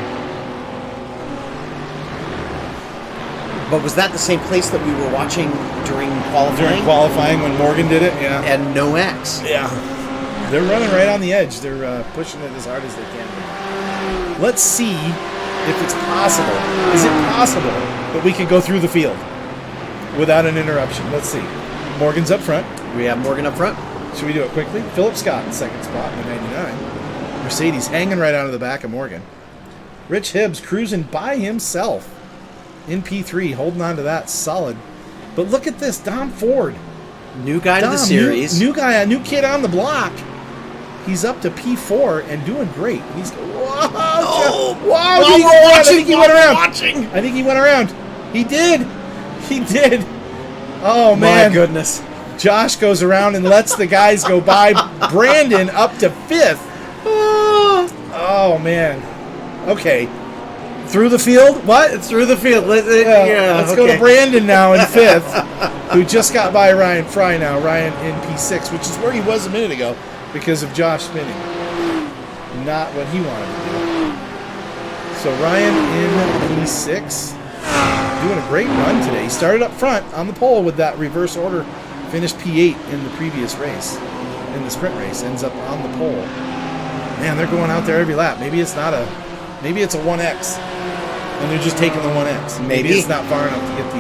But was that the same place that we were watching during qualifying? During qualifying when Morgan did it, yeah. And no X. Yeah. They're running right on the edge. They're pushing it as hard as they can. Let's see if it's possible. Is it possible that we can go through the field without an interruption? Let's see. Morgan's up front. We have Morgan up front. Should we do it quickly? Phillip Scott in second spot in the 99. Mercedes hanging right out of the back of Morgan. Rich Hibbs cruising by himself in P3, holding on to that solid. But look at this, Dom Ford. New guy to the series. New guy, a new kid on the block. He's up to P4 and doing great. He's wow! I think he went around. I think he went around. He did. He did. Oh man! My goodness. Josh goes around and lets the guys go by. Brandon up to 5th. Oh man. Okay. Through the field? What? Through the field. Let's go to Brandon now in 5th, who just got by Ryan Fry now. Ryan in P6, which is where he was a minute ago because of Josh spinning. Not what he wanted to do. So Ryan in P6, doing a great run today. He started up front on the pole with that reverse order, finished P8 in the previous race, in the sprint race, ends up on the pole. Man, they're going out there every lap. Maybe it's not maybe it's a 1X, and they're just taking the 1X. Maybe it's not far enough to get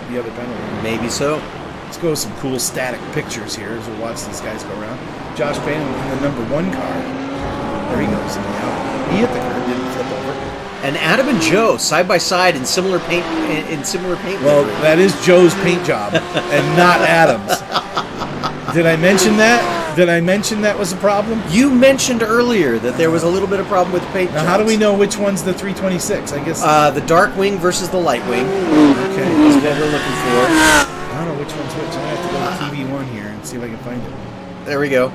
the other penalty. Maybe so. Let's go with some cool static pictures here as we watch these guys go around. Josh Bailey in the number 1 car. There he goes in the out. He hit the curb, didn't flip over. And Adam and Joe side by side in similar paint Well, livery. that is Joe's paint job and not Adam's. Did I mention that? Did I mention that was a problem? You mentioned earlier that there was a little bit of problem with the paint Now, how do we know which one's the 326? I guess. The dark wing versus the light wing Okay. is what we're looking for. I don't know which one's which. I have to go to TV1 here and see if I can find it. There we go.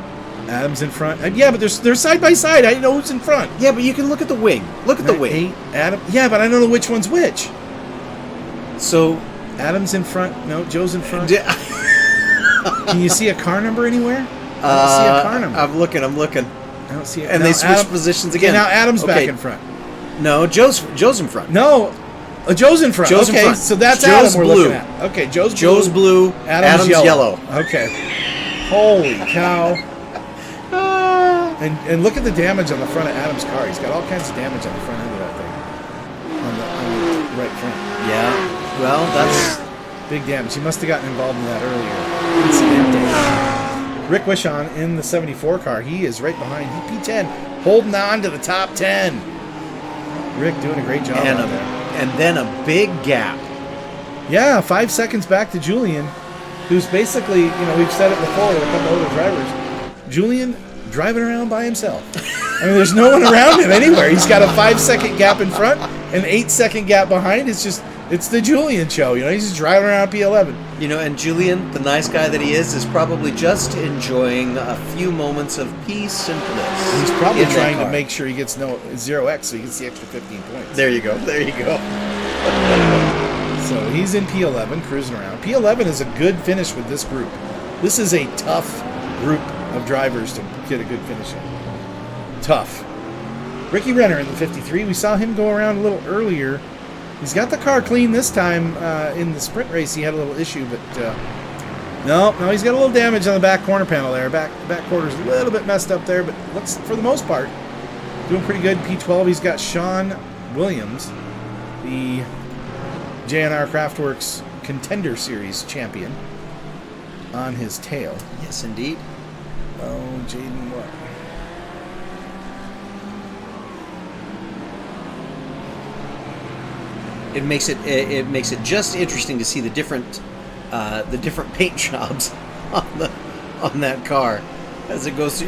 Adam's in front. Yeah, but they're side by side. I know who's in front. Yeah, but you can look at the wing. Look at the wing. Adam. Yeah, but I don't know which one's which. So, Adam's in front. No, Joe's in front. Can you see a car number anywhere? I don't see a car number. I'm looking. I don't see it. And Now they switch Adam- positions Okay, again. now Adam's back Okay. in front. No, Joe's in front. No, Joe's in front. Joe's in Okay, front. so that's Joe's Adam we're blue. looking at. Okay, Joe's blue. Adam's yellow. Okay. Holy cow. And look at the damage on the front of Adam's car. He's got all kinds of damage on the front end of that thing. On the right front. Yeah. Well, that's Big damage. He must have gotten involved in that earlier. Incident. Rick Wishon in the 74 car. He is right behind. He P10, holding on to the top 10. Rick doing a great job and on that. then a big gap. Yeah, 5 seconds back to Julian, who's basically, we've said it before with a couple other drivers. Julian driving around by himself. I mean, there's no one around him anywhere. He's got a 5-second gap in front, an 8-second gap behind. It's the Julian show. He's just driving around P11. And Julian, the nice guy that he is probably just enjoying a few moments of peace and bliss. He's probably in that trying to car. make sure he gets 0x so he gets the extra 15 points. There you go. So he's in P11, cruising around. P11 is a good finish with this group. This is a tough group of drivers to get a good finish in. Tough. Ricky Renner in the 53. We saw him go around a little earlier. He's got the car clean this time. In the sprint race, he had a little issue, but no, he's got a little damage on the back corner panel there. Back quarter's a little bit messed up there, but looks, for the most part, doing pretty good. P12, he's got Sean Williams, the JNR Craftworks Contender Series champion, on his tail. Yes, indeed. Oh, Jaden, what? It makes it just interesting to see the different paint jobs on that car as he goes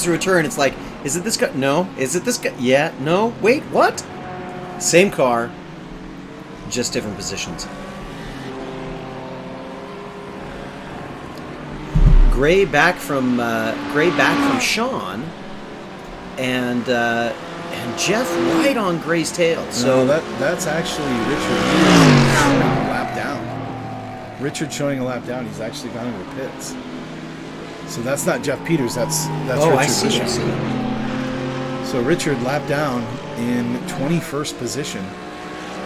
through a turn. It's like, is it this guy? No. Is it this guy? Yeah. No. Wait. What? Same car, just different positions. Gray back from Sean, and Jeff right on Gray's tail. So No, that's actually Richard showing a lap down. Richard showing a lap down. He's actually gone into the pits. So that's not Jeff Peters. That's oh, Richard I see. Wishon. So Richard lap down in 21st position.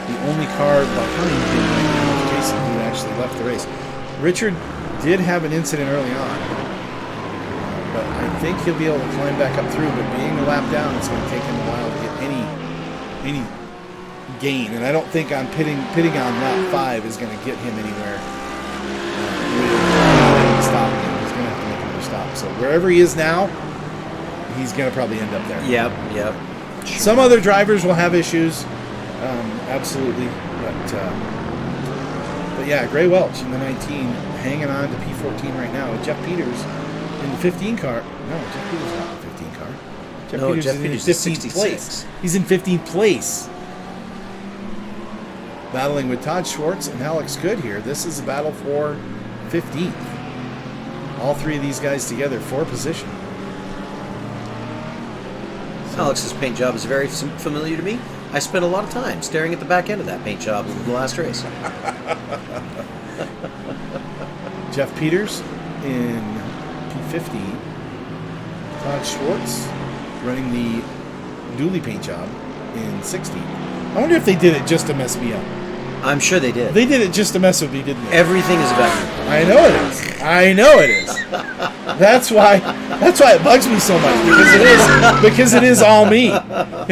The only car behind him right now is Jason, who actually left the race. Richard did have an incident early on, but I think he'll be able to climb back up through. But being a lap down, it's going to take him a while to get any gain. And I don't think on pitting on lap 5 is going to get him anywhere. He's going to have to make another stop. So wherever he is now, he's going to probably end up there. Yep. Some other drivers will have issues, absolutely, but yeah, Gray Welch in the 19, hanging on to P14 right now. Jeff Peters in the 15 car. No, Jeff Peters is not in the 15 car. Jeff in Peters is 15th 66. place. He's in 15th place. Battling with Todd Schwartz and Alex Good here. This is a battle for 15th. All three of these guys together for position. Alex's paint job is very familiar to me. I spent a lot of time staring at the back end of that paint job in the last race. Jeff Peters in P50. Todd Schwartz running the Dooley paint job in 60. I wonder if they did it just to mess me up. I'm sure they did. They did it just to mess with me, didn't they? Everything is about you. I know it is. I know it is. That's why it bugs me so much, because it is all me.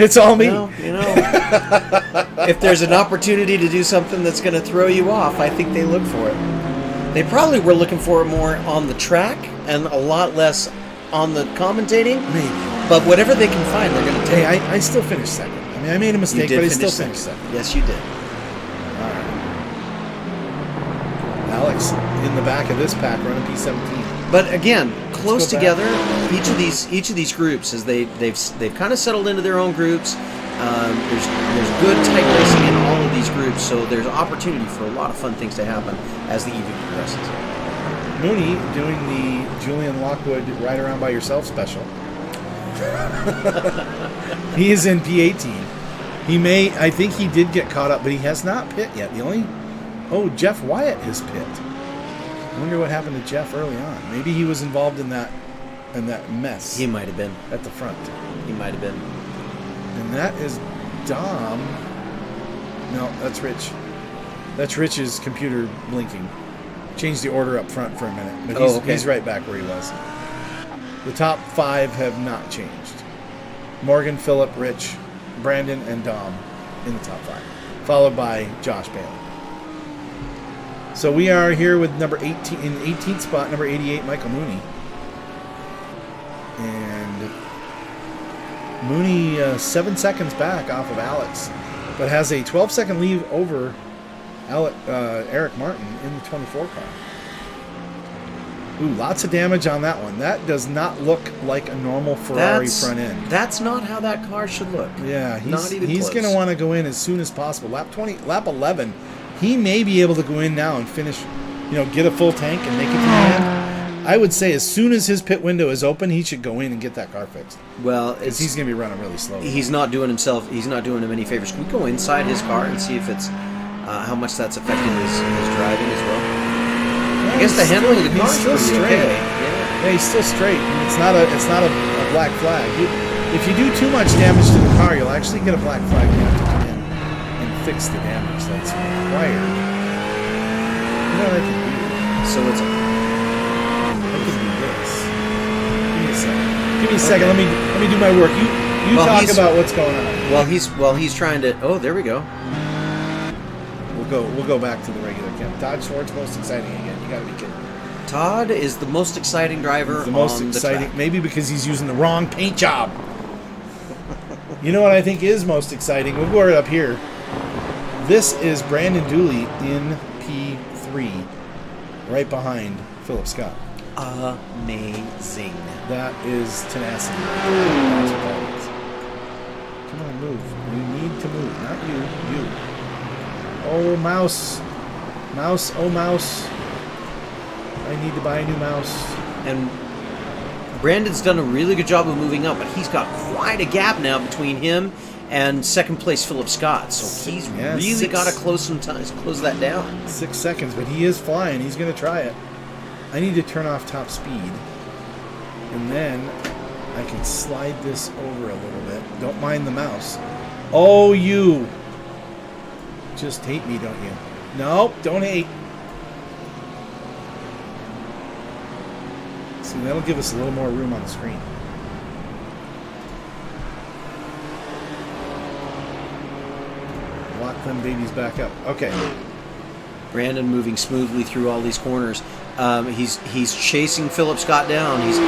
It's all me. Well, if there's an opportunity to do something that's going to throw you off, I think they look for it. They probably were looking for it more on the track and a lot less on the commentating. Maybe. But whatever they can find, they're going to take. Hey, I still finished second. I mean, I made a You mistake, did but I finish still second. finished second. Yes, you did. All right. Alex in the back of this pack running P17. But again, close go back. together. Each of these groups, as they've kind of settled into their own groups. There's good tight racing in all of these groups, so there's opportunity for a lot of fun things to happen as the evening progresses. Mooney doing the Julian Lockwood Ride Around by Yourself special. He is in P18. I think he did get caught up, but he has not pit yet. Jeff Wyatt has pit. I wonder what happened to Jeff early on. Maybe he was involved in that mess. He might have been. At the front. He might have been. And that is Dom. No, that's Rich. That's Rich's computer blinking. Changed the order up front for a minute, but he's right back where he was. The top 5 have not changed. Morgan, Phillip, Rich, Brandon, and Dom in the top 5, followed by Josh Bailey. So we are here with number 18 in 18th spot, number 88, Michael Mooney. And Mooney 7 seconds back off of Alex, but has a 12-second lead over Eric Martin in the 24 car. Ooh, lots of damage on that one. That does not look like a normal Ferrari front end. That's not how that car should look. Yeah, he's close. going to want to go in as soon as possible. Lap 11, he may be able to go in now and finish, get a full tank and make it to the end. I would say as soon as his pit window is open, he should go in and get that car fixed. Well, he's going to be running really slow. He's not doing him any favors. Can we go inside his car and see if it's how much that's affecting his driving as well? I guess the handling of the car is still straight. okay. Yeah, he's still straight. It's not a black flag. If you do too much damage to the car, you'll actually get a black flag. You have to come in and fix the damage that's required. You know what I can do? So I can do this. Give me a second. Let me do my work. You talk about what's going on. While he's trying to. Oh, there we go. We'll go back to the regular camp. Todd Schwartz, most exciting again. You gotta be kidding. Todd is the most exciting driver. He's the most exciting, track. maybe because he's using the wrong paint job. You know what I think is most exciting? We'll go right up here. This is Brandon Dooley in P3, right behind Philip Scott. Amazing. That is tenacity. That's what that is. Come on, move. You need to move, not you. Oh, mouse. Mouse, oh, mouse. I need to buy a new mouse. And Brandon's done a really good job of moving up, but he's got quite a gap now between him and second place Philip Scott. So he's really got to close that down. 6 seconds, but he is flying. He's going to try it. I need to turn off top speed. And then I can slide this over a little bit. Don't mind the mouse. Oh, you just hate me, don't you? Nope, don't hate. See, that'll give us a little more room on the screen. Lock them babies back up. Okay. Brandon moving smoothly through all these corners. He's chasing Philip Scott down. He's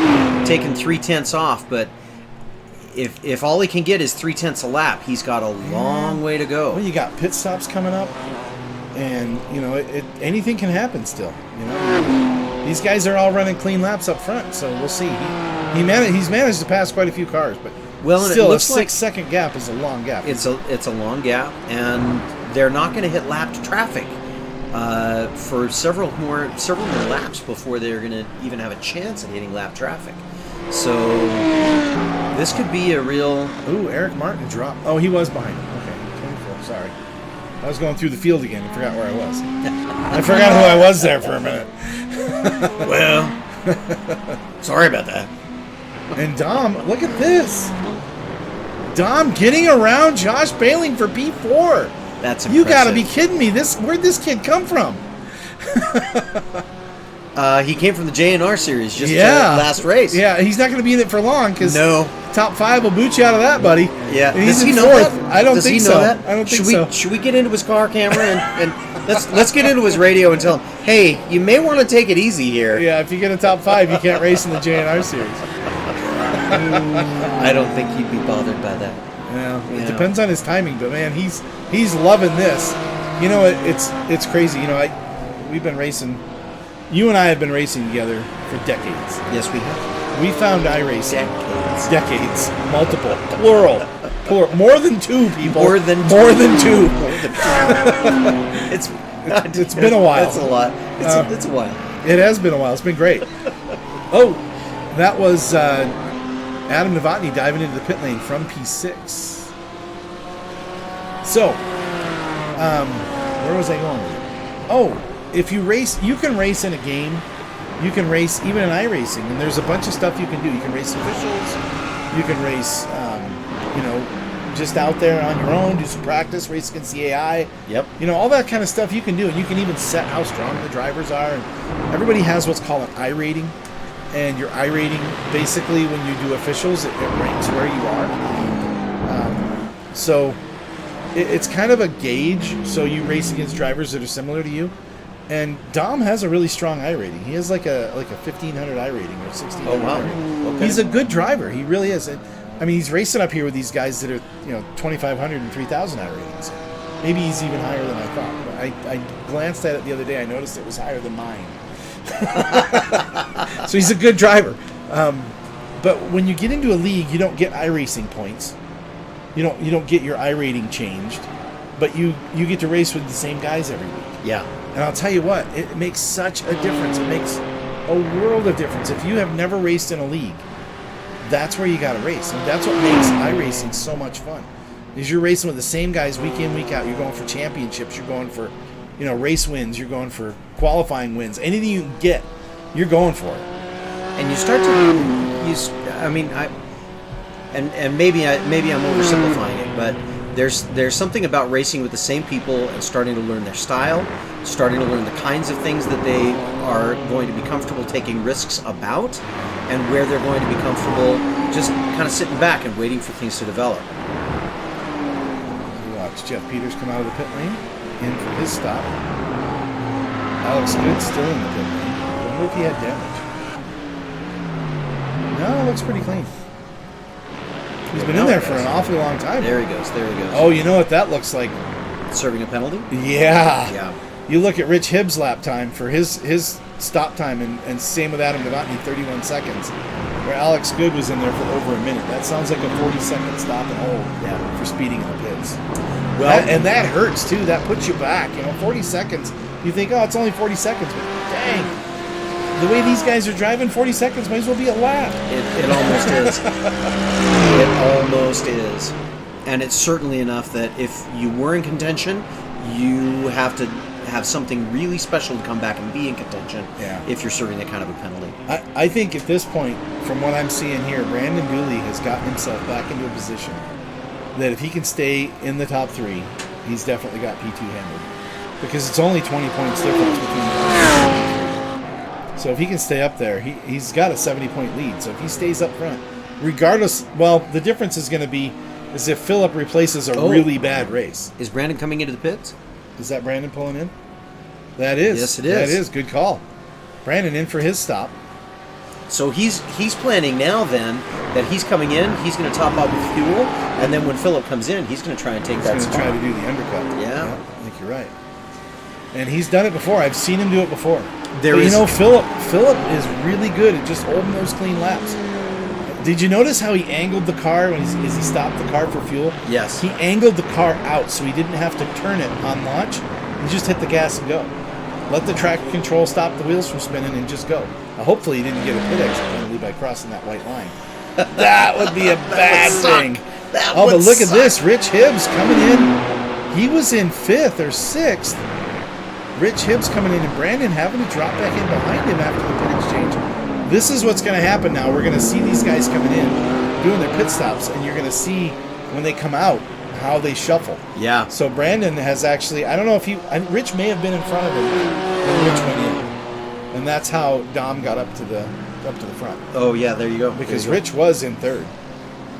taken 3/10 off, but if all he can get is 3/10 a lap, he's got a long way to go. Well, you got pit stops coming up, and anything can happen still. These guys are all running clean laps up front, so we'll see. He's managed to pass quite a few cars, but still, a 6-second gap is a long gap. It's a long gap, and they're not going to hit lapped traffic for several more laps before they're going to even have a chance at hitting lap traffic. So this could be a real. Ooh, Eric Martin dropped. Oh, he was behind him. Okay, 24. Sorry, I was going through the field again and forgot where I was. I forgot who I was there for a minute. Well, sorry about that. And Dom, look at this. Dom getting around Josh Bailey for P4. That's impressive. You got to be kidding me. Where'd this kid come from? He came from the JNR series just last race. Yeah, he's not going to be in it for long because no. Top 5 will boot you out of that, buddy. Yeah, and he's does he in know fourth. that? I don't Does think he so. know that? I don't think so. Should we get into his car camera and let's get into his radio and tell him, hey, you may want to take it easy here. Yeah, if you get a top 5, you can't race in the JNR series. I don't think he'd be bothered by that. Yeah, it You know. depends on his timing, but man, he's loving this. You know, it's crazy. You know, we've been racing. You and I have been racing together for decades. Yes, we have. We found iRacing decades, multiple, plural, more than two people. More than two. It's been a while. That's a lot. It's a while. It has been a while. It's been great. Oh, that was Adam Novotny diving into the pit lane from P6. So, where was I going? Oh, if you race, you can race in a game. You can race even in iRacing, and there's a bunch of stuff you can do. You can race officials. You can race, just out there on your own, do some practice, race against the AI. Yep. You know, all that kind of stuff you can do, and you can even set how strong the drivers are. And everybody has what's called an I rating, and your I rating, basically, when you do officials, it ranks where you are. So it's kind of a gauge. So you race against drivers that are similar to you. And Dom has a really strong I rating. He has like a 1500 I rating or 1600. Oh, wow. Okay. He's a good driver. He really is. And, I mean, he's racing up here with these guys that are 2500 and 3000 I ratings. Maybe he's even higher than I thought. But I glanced at it the other day. I noticed it was higher than mine. So he's a good driver. But when you get into a league, you don't get iRacing points. You don't get your I rating changed, but you get to race with the same guys every week. Yeah. And I'll tell you what, it makes such a difference. It makes a world of difference. If you have never raced in a league, that's where you got to race. And that's what makes iRacing so much fun. Is you're racing with the same guys week in, week out. You're going for championships. You're going for, race wins. You're going for qualifying wins. Anything you can get, you're going for it. And you start to maybe I'm oversimplifying it, but there's something about racing with the same people and starting to learn their style, starting to learn the kinds of things that they are going to be comfortable taking risks about, and where they're going to be comfortable just kind of sitting back and waiting for things to develop. You watch Jeff Peters come out of the pit lane, in for his stop. Alex Good still in the pit lane. I wonder if he had damage. No, it looks pretty clean. He's been in there for an awfully long time. There he goes. Oh, you know what that looks like? Serving a penalty? Yeah. Yeah. You look at Rich Hibbs' lap time for his stop time, and same with Adam Novotny, 31 seconds, where Alex Good was in there for over a minute. That sounds like a 40-second stop and hold for speeding in the pits. Well, and that hurts, too. That puts you back. 40 seconds. You think, oh, it's only 40 seconds, but dang. The way these guys are driving, 40 seconds might as well be a lap. It almost is. It almost is. And it's certainly enough that if you were in contention, you have to have something really special to come back and be in contention if you're serving that kind of a penalty. I think at this point, from what I'm seeing here, Brandon Dooley has gotten himself back into a position that if he can stay in the top three, he's definitely got P2 handled. Because it's only 20 points difference between the So if he can stay up there, he's got a 70-point lead. So if he stays up front, regardless, well, the difference is going to be is if Phillip replaces a really bad race. Is Brandon coming into the pits? Is that Brandon pulling in? That is. Yes, it is. That is. Good call. Brandon in for his stop. So he's planning now then that he's coming in, he's going to top up with fuel, and then when Phillip comes in, he's going to try and take that spot. He's going to try to do the undercut. Yeah. I think you're right. And he's done it before. I've seen him do it before. Phillip is really good at just holding those clean laps. Did you notice how he angled the car as he stopped the car for fuel? Yes. He angled the car out so he didn't have to turn it on launch. He just hit the gas and go. Let the traction control stop the wheels from spinning and just go. Now, hopefully he didn't get a pit exit penalty by crossing that white line. That would be a bad thing. But look at this. Rich Hibbs coming in. He was in 5th or 6th. Rich Hibbs coming in and Brandon having to drop back in behind him after the pit exchange. This is what's going to happen now. We're going to see these guys coming in, doing their pit stops, and you're going to see when they come out how they shuffle. Yeah. So Brandon has actually, I don't know if Rich may have been in front of him when Rich went in. And that's how Dom got up to the front. Oh, yeah, there you go. Because Rich was in 3rd.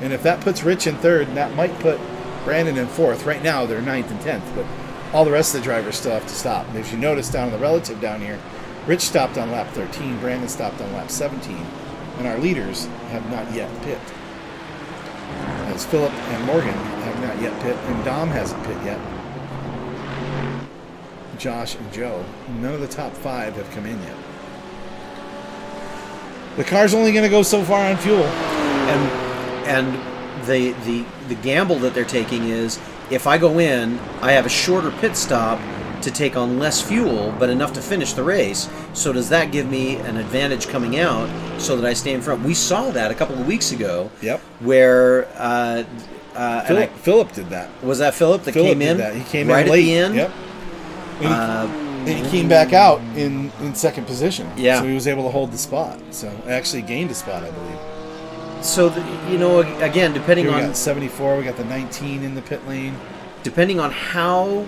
And if that puts Rich in 3rd, that might put Brandon in 4th. Right now, they're 9th and 10th, but all the rest of the drivers still have to stop. And if you notice down in the relative down here, Rich stopped on lap 13, Brandon stopped on lap 17, and our leaders have not yet pit. as Philip and Morgan have not yet pit, and Dom hasn't pit yet. Josh and Joe. None of the top 5 have come in yet. The car's only going to go so far on fuel. And the gamble that they're taking is, if I go in, I have a shorter pit stop to take on less fuel, but enough to finish the race. So does that give me an advantage coming out so that I stay in front? We saw that a couple of weeks ago. Yep. Where Philip did that. Was that Philip that came in? That. He came right in late. At the end. Yep. And he came back out in second position. Yeah. So he was able to hold the spot. So actually gained a spot, I believe. So again, depending Here on we got 74, we got the 19 in the pit lane. Depending on how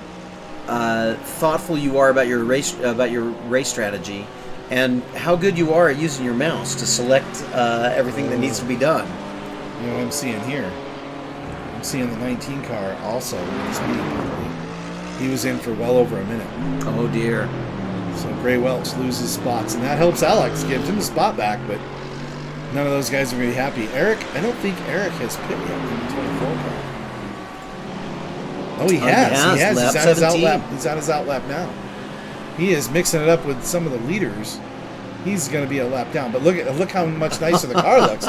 thoughtful you are about your race strategy, and how good you are at using your mouse to select everything that needs to be done. You know what I'm seeing here? I'm seeing the 19 car also with his speed. He was in for well over a minute. Oh dear. So Gray Welch loses spots, and that helps Alex, gives him the spot back, but none of those guys are going to be happy. Eric, I don't think Eric has pit yet in the 24 car. Oh, he has. He has. Lap He's on his 17. outlap. He's on his outlap now. He is mixing it up with some of the leaders. He's going to be a lap down. But look how much nicer the car looks.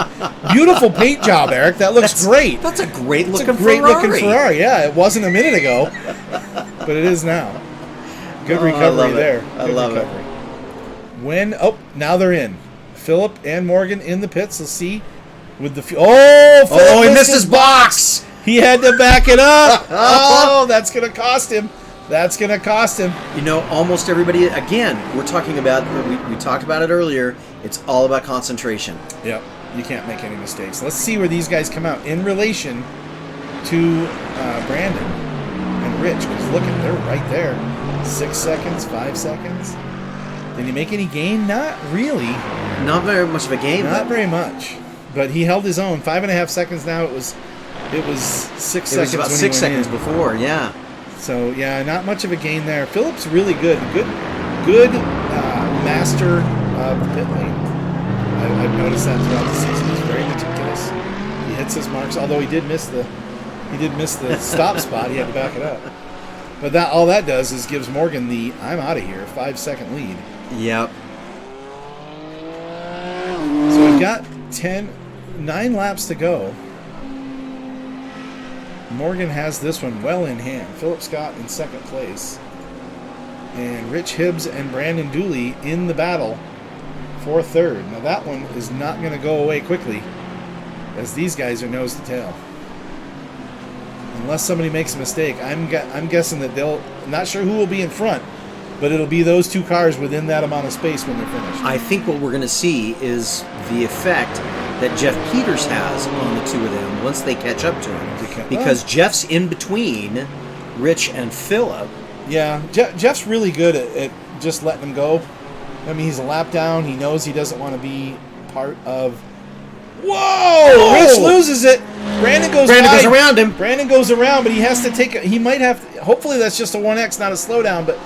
Beautiful paint job, Eric. That looks great. That's a great looking It's a great Ferrari. looking Ferrari. Yeah, it wasn't a minute ago, but it is now. Good recovery there. I love it. Now they're in. Philip and Morgan in the pits. Let's see with the he missed his box. He had to back it up. Oh, that's going to cost him. That's going to cost him. You know, almost everybody, again, we're talking about, we talked about it earlier, it's all about concentration. Yep. You can't make any mistakes. Let's see where these guys come out in relation to Brandon and Rich, because look at, they're right there. 6 seconds, 5 seconds. Did he make any gain? Not really. Not very much of a game. Not very much. But he held his own. 5.5 seconds now. It was 6 seconds. It was about 6 seconds before, yeah. So yeah, not much of a gain there. Philip's really good. Good master of the pit lane. I've noticed that throughout the season. He's very meticulous. He hits his marks, although he did miss the stop spot. He had to back it up. But all that does is gives Morgan the I'm out of here 5-second lead. Yep. So we've got 9 laps to go. Morgan has this one well in hand. Philip Scott in second place. And Rich Hibbs and Brandon Dooley in the battle for third. Now that one is not going to go away quickly, as these guys are nose to tail. Unless somebody makes a mistake, I'm guessing that not sure who will be in front, but it'll be those 2 cars within that amount of space when they're finished. I think what we're going to see is the effect that Jeff Peters has on the 2 of them once they catch up to him. Because Jeff's in between Rich and Philip. Yeah, Jeff's really good at just letting them go. I mean, he's a lap down. He knows he doesn't want to be part of... Whoa! Rich loses it. Brandon goes around him. Brandon goes around, but he has to take... He might have... Hopefully that's just a 1X, not a slowdown, but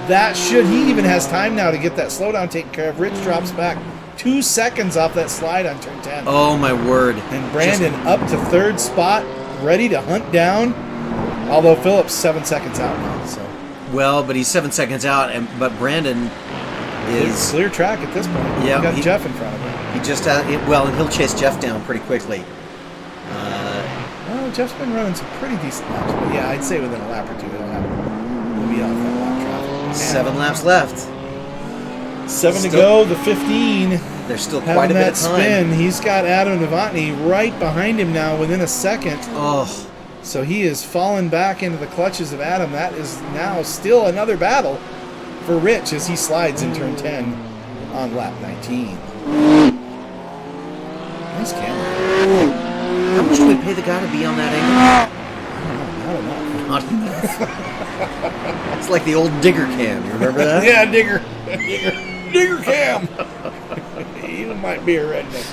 that should... He even has time now to get that slowdown taken care of. Rich drops back 2 seconds off that slide on turn 10. Oh, my word. And Brandon up to third spot, ready to hunt down, although Philip's 7 seconds out now. So. Well, but he's 7 seconds out, but Brandon is... Clear track at this point. Yeah, He's got Jeff in front of him. He just and he'll chase Jeff down pretty quickly. Well, Jeff's been running some pretty decent laps, but yeah, I'd say within a lap or 2 he'll be off that lap traffic. 7 laps left. 7 to go, the 15. There's still quite a bit of time. Spin. He's got Adam Novotny right behind him now within a second. Oh. So he is fallen back into the clutches of Adam. That is now still another battle for Rich as he slides in turn 10 on lap 19. Nice camera. How much do we pay the guy to be on that angle? Not enough. Not enough. It's like the old digger cam. You remember that? Yeah, digger cam. He might be a redneck.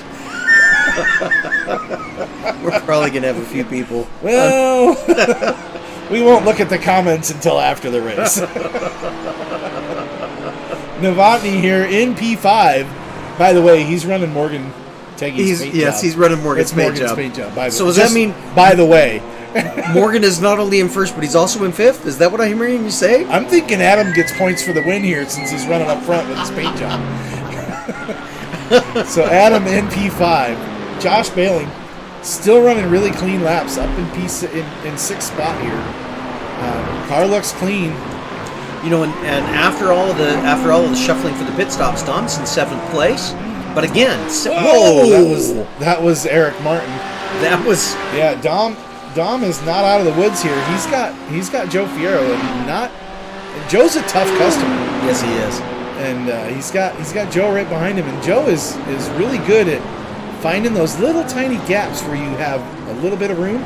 We're probably going to have a few people. Well, we won't look at the comments until after the race. Novotny here in P5. By the way, he's running Morgan Teggy's paint job. He's running Morgan's It's paint Morgan's job. paint job. By the So way. does that Just mean by the way, Morgan is not only in first, but he's also in fifth? Is that what I'm hearing you say? I'm thinking Adam gets points for the win here since he's running up front with his paint job. So Adam in P5, Josh Bailing still running really clean laps up in in sixth spot here. Car looks clean. You know, and after all of the shuffling for the pit stops, Dom's in seventh place. But again, That was Eric Martin. That was Yeah, Dom is not out of the woods here. He's got Joe Fierro and Joe's a tough customer. yes, he is. And he's got Joe right behind him, and Joe is really good at finding those little tiny gaps where you have a little bit of room.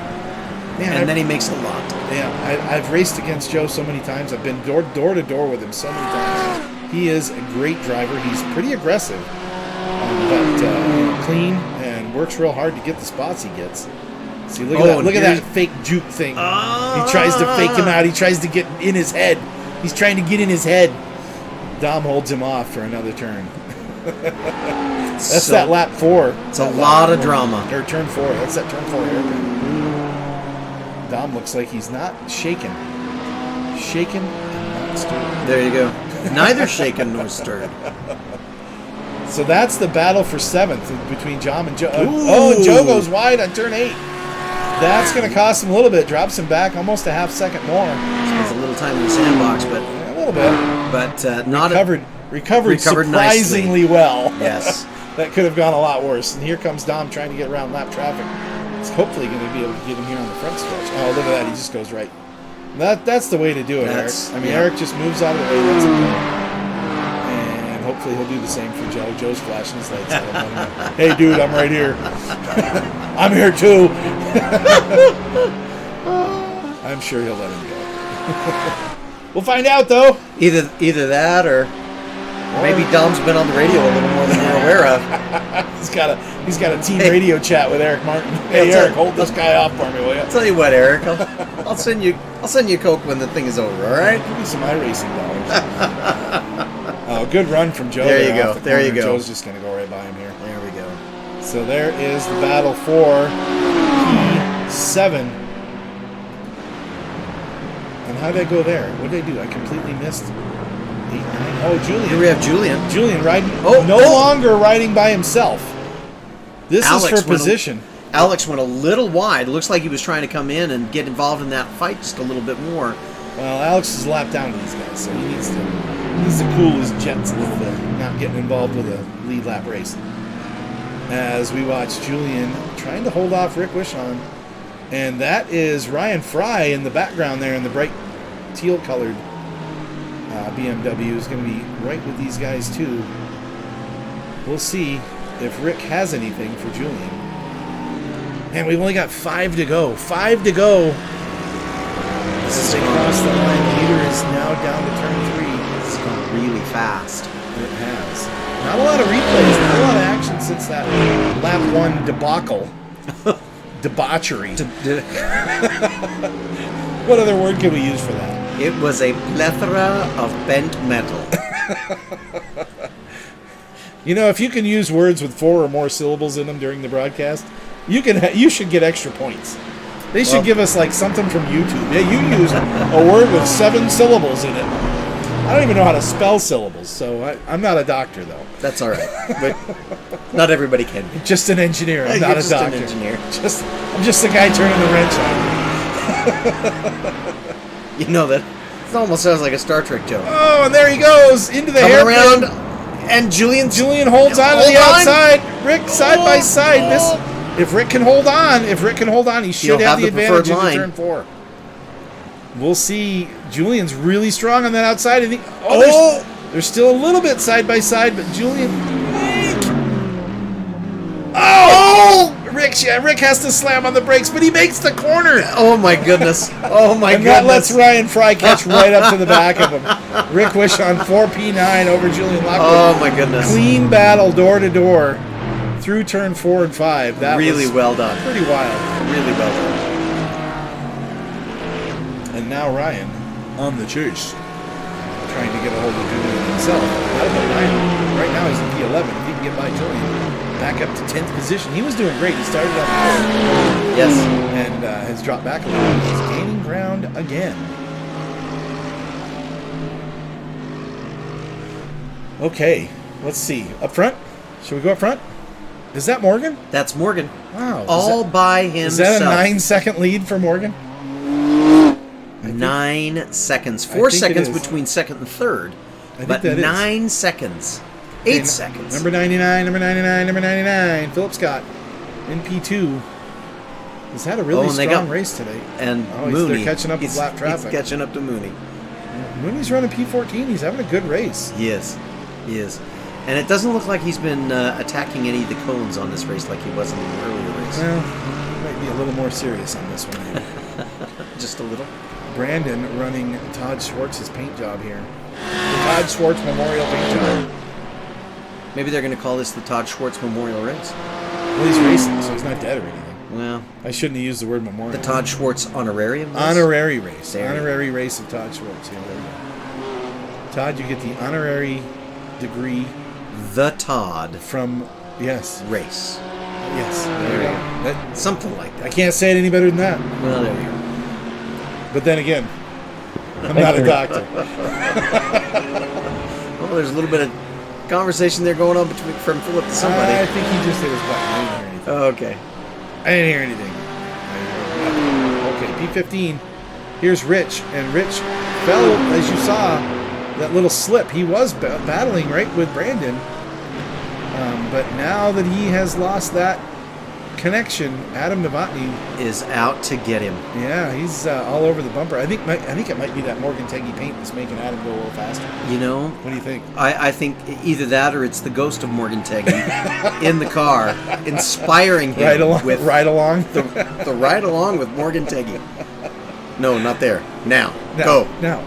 Man, And then he makes a lot. yeah, I've raced against Joe so many times. I've been door to door with him so many times. He is a great driver. He's pretty aggressive, but clean and works real hard to get the spots he gets. See, look at that fake juke thing. He tries to fake him out. He tries to get in his head. He's trying to get in his head. Dom holds him off for another turn. That's that lap 4. It's a lot of drama. Or turn 4. That's that turn 4 hairpin. Dom looks like he's not shaken. Shaken and not stirred. There you go. Neither shaken nor stirred. So that's the battle for 7th between John and Joe. Ooh. And Joe goes wide on turn 8. That's going to cost him a little bit. Drops him back almost a half second more. Spends a little time in the sandbox, but A little bit. not Recovered surprisingly nicely. well. Yes. That could have gone a lot worse. And here comes Dom trying to get around lap traffic. It's hopefully going to be able to get him here on the front stretch. Oh, look at that. He just goes right. That's the way to do it, Eric. Eric just moves out of the way. Lets him go. And hopefully he'll do the same for Joe. Joe's flashing his lights at him. Hey, dude, I'm right here. I'm here, too. I'm sure he'll let him go. We'll find out, though. Either that or maybe Dom's been on the radio a little more than we're aware of. He's got a team radio chat with Eric Martin. Hey, Eric, hold this guy off for me, will you? I'll tell you what, Eric. I'll send you a Coke when the thing is over. All right. Give me some iRacing dollars. Oh, good run from Joe. There you go. Off the There you corner. go. Joe's just going to go right by him here. There we go. So there is the battle for P7. And how did I go there? What did I do? I completely missed. 8, 9. Oh, Julian. Here we have Julian. Julian riding. Oh, no longer riding by himself. This is for position. Alex went a little wide. Looks like he was trying to come in and get involved in that fight just a little bit more. Well, Alex is lapped down to these guys, so he needs to cool his jets a little bit, not getting involved with a lead lap race. As we watch Julian trying to hold off Rick Wishon, and that is Ryan Fry in the background there in the bright teal-colored BMW is going to be right with these guys too. We'll see if Rick has anything for Julian. And we've only got 5 to go. 5 to go. As they cross the line, leader is now down to turn 3. It's gone really fast. It has. Not a lot of replays, not a lot of action since that lap 1 debacle. Debauchery. What other word can we use for that? It was a plethora of bent metal. You know, if you can use words with 4 or more syllables in them during the broadcast, you should get extra points. They should give us like something from YouTube. Yeah, you used a word with 7 syllables in it. I don't even know how to spell syllables, so I'm not a doctor though. That's all right. But not everybody can be. Just an engineer. I'm not You're a just doctor. an engineer. I'm just the guy turning the wrench on. You know that. It almost sounds like a Star Trek joke. Oh, and there he goes into the Coming hairpin. around, and Julian holds on to the outside. Rick side by side. Oh. If Rick can hold on, he should He'll have the advantage preferred into line. turn 4. We'll see. Julian's really strong on that outside. I think. They're still a little bit side by side, but Julian. Oh! Rick has to slam on the brakes, but he makes the corner. Oh my goodness! Oh my And goodness! that lets Ryan Fry catch right up to the back of him. Rick Wish on 4P9 over Julian Lockwood. Oh my goodness! Clean battle door to door through turn 4 and 5. That really was well done. pretty wild. Really well done. And now Ryan on the chase, trying to get a hold of Julian himself. I don't know, Ryan. Right now he's in P11. If he can get by Julian, back up to 10th position. He was doing great. He started up high. Yes. And has dropped back a little. He's gaining ground again. Okay, let's see. Up front? Should we go up front? Is that Morgan? That's Morgan. Wow. All by himself. Is that a 9-second lead for Morgan? 9 seconds. 4 seconds between second and third. But that 9 seconds. 8 seconds. Number 99, number 99, number 99. Philip Scott in P2. He's had a really strong race today. And Mooney. They're catching up with lap traffic. He's catching up to Mooney. Mooney's running P14. He's having a good race. He is. He is. And it doesn't look like he's been attacking any of the cones on this race like he was in the earlier race. Well, he might be a little more serious on this one. Maybe. Just a little. Brandon running Todd Schwartz's paint job here. The Todd Schwartz Memorial paint job. Maybe they're going to call this the Todd Schwartz Memorial Race. Well, he's racing, so he's not dead or anything. Well, I shouldn't have used the word memorial. The Todd Schwartz honorarium race? Honorary race. There. Honorary race of Todd Schwartz. Yeah, there you go. Todd, you get the honorary degree. The Todd from, yes. Race. Yes. There you go. Something like that. I can't say it any better than that. Well, there you go. But then again, I'm not a doctor. Well, there's a little bit of conversation there going on from Philip to somebody. I think he just hit his button. I didn't hear anything. Oh, okay. I didn't hear anything. Okay, P15. Here's Rich. And Rich fell, as you saw, that little slip. He was battling right with Brandon. But now that he has lost that connection, Adam Novotny is out to get him. Yeah, he's all over the bumper. I think it might be that Morgan Teggy paint that's making Adam go a little faster. You know, what do you think? I think either that or it's the ghost of Morgan Teggy in the car, inspiring him with ride along the ride along with Morgan Teggy. No, not there. Now, go. Now.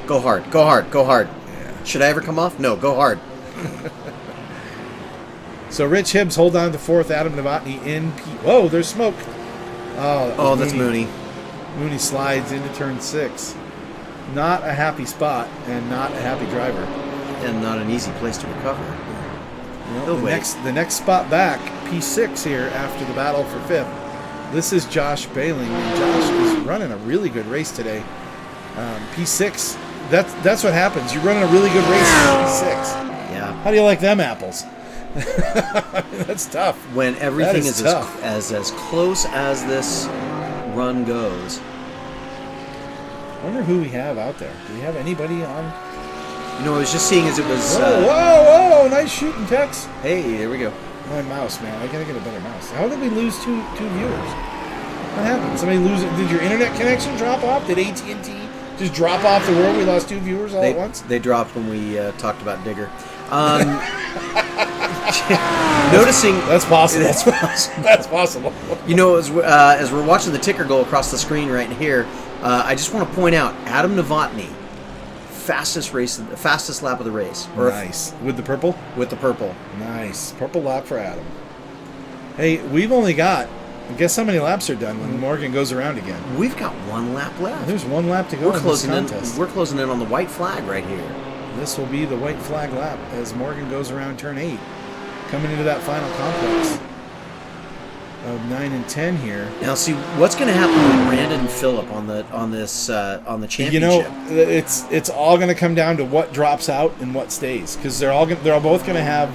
Go hard. Yeah. Should I ever come off? No, go hard. So Rich Hibbs hold on to fourth. Adam Novotny in P. Whoa, there's smoke. Oh, that's Mooney. Mooney slides into turn 6. Not a happy spot and not a happy driver. And not an easy place to recover. Well, the next spot back, P6 here after the battle for 5th. This is Josh Bailing. And Josh is running a really good race today. P6, that's what happens. You're running a really good race in P6. Yeah. How do you like them apples? That's tough. When everything is as close as this run goes. I wonder who we have out there. Do we have anybody on? You know, I was just seeing as it was... Whoa! Nice shooting, Tex. Hey, there we go. My mouse, man. I gotta get a better mouse. How did we lose two viewers? What happened? Somebody lose it? Did your internet connection drop off? Did AT&T just drop off the world? We lost 2 viewers all at once? They dropped when we talked about Digger. Noticing that's possible. That's possible. You know, as we're watching the ticker go across the screen right here, I just want to point out Adam Novotny, fastest lap of the race. Nice. With the purple. Nice purple lap for Adam. Hey, we've only got. Guess how many laps are done when Morgan goes around again? We've got 1 lap left. There's 1 lap to go. We're closing in on the white flag right here. This will be the white flag lap as Morgan goes around turn 8. Coming into that final complex of 9 and 10 here. Now, see what's going to happen with Brandon and Phillip on the championship. You know, it's all going to come down to what drops out and what stays, because they're both going to have,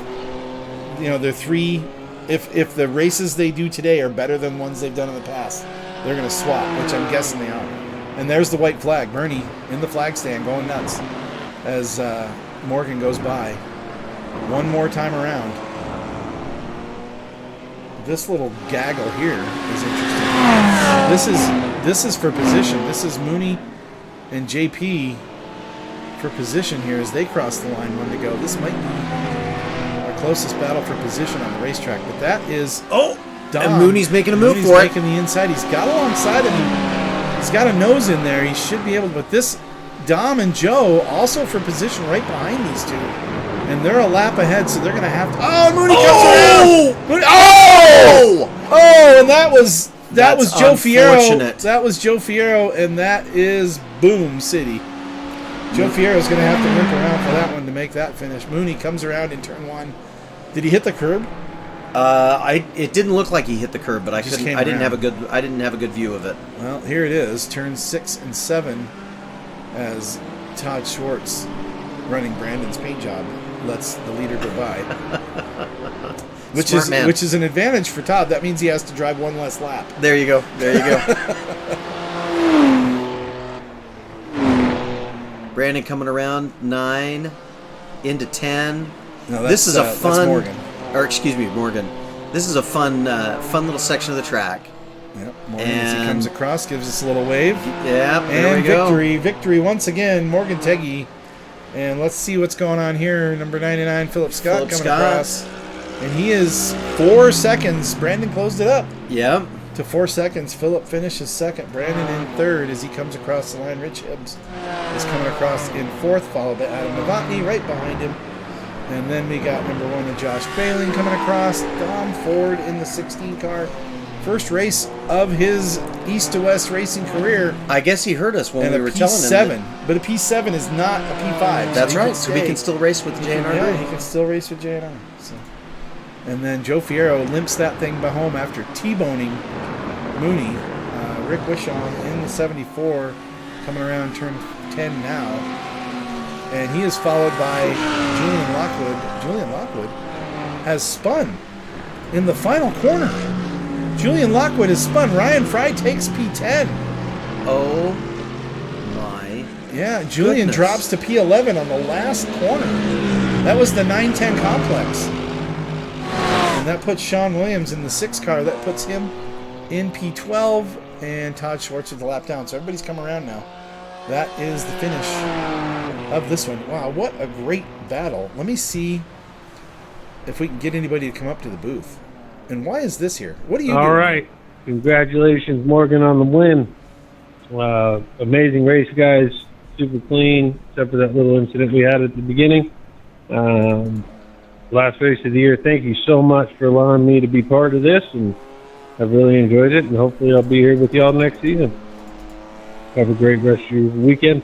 you know, their 3. If the races they do today are better than ones they've done in the past, they're going to swap, which I'm guessing they are. And there's the white flag. Bernie in the flag stand going nuts as Morgan goes by. One more time around. This little gaggle here is interesting. This is for position. This is Mooney and JP for position here as they cross the line 1 to go. This might be our closest battle for position on the racetrack, but that is Dom. And Mooney's making a move for it. Mooney's making the inside. He's got alongside him. He's got a nose in there. He should be able to, but this Dom and Joe also for position right behind these two. And they're a lap ahead, so they're going to have to... Oh, Mooney comes around! Mooney, and that was Joe Fierro. That was Joe Fierro, and that is Boom City. Joe Fierro's going to have to limp around for that one to make that finish. Mooney comes around in turn 1. Did he hit the curb? It didn't look like he hit the curb, but I Just couldn't. came I didn't around. have a good view of it. Well, here it is. Turns 6 and 7 as Todd Schwartz, running Brandon's paint job, lets the leader go by. Smart man. Which is an advantage for Todd. That means he has to drive one less lap. There you go. There you go. Brandon coming around 9 into 10. No, This is a that's fun. Morgan. Or excuse me, Morgan. This is a fun little section of the track. Yep. Morgan, as he And- comes across, gives us a little wave. Yeah, there And we go. victory once again, Morgan Teggy. And let's see what's going on here. Number 99, Philip Scott Philip coming Scott. across. And he is 4 seconds. Brandon closed it up Yep. to 4 seconds. Philip finishes second. Brandon in third as he comes across the line. Rich Hibbs is coming across in fourth, followed by Adam Novotny right behind him. And then we got number 1, Josh Baling coming across. Dom Ford in the 16 car. First race of his east to west racing career. I guess he heard us when And we a were telling him. P7. But a P7 is not a P5. That's he right. So we stay. can still race with J&R. Yeah, he can still race with J&R. So. And then Joe Fierro limps that thing by home after T-boning Mooney. Rick Wishon in the 74, coming around turn 10 now. And he is followed by Julian Lockwood. Julian Lockwood has spun in the final corner. Julian Lockwood has spun. Ryan Fry takes P10. Oh my. Yeah, Julian Goodness. drops to P11 on the last corner. That was the 910 complex. And that puts Sean Williams in the 6 car. That puts him in P12 and Todd Schwartz with the lap down. So everybody's come around now. That is the finish of this one. Wow, what a great battle. Let me see if we can get anybody to come up to the booth. And why is this here? What are you doing? All right. Congratulations, Morgan, on the win. Amazing race, guys. Super clean, except for that little incident we had at the beginning. Last race of the year. Thank you so much for allowing me to be part of this, and I've really enjoyed it, and hopefully I'll be here with y'all next season. Have a great rest of your weekend.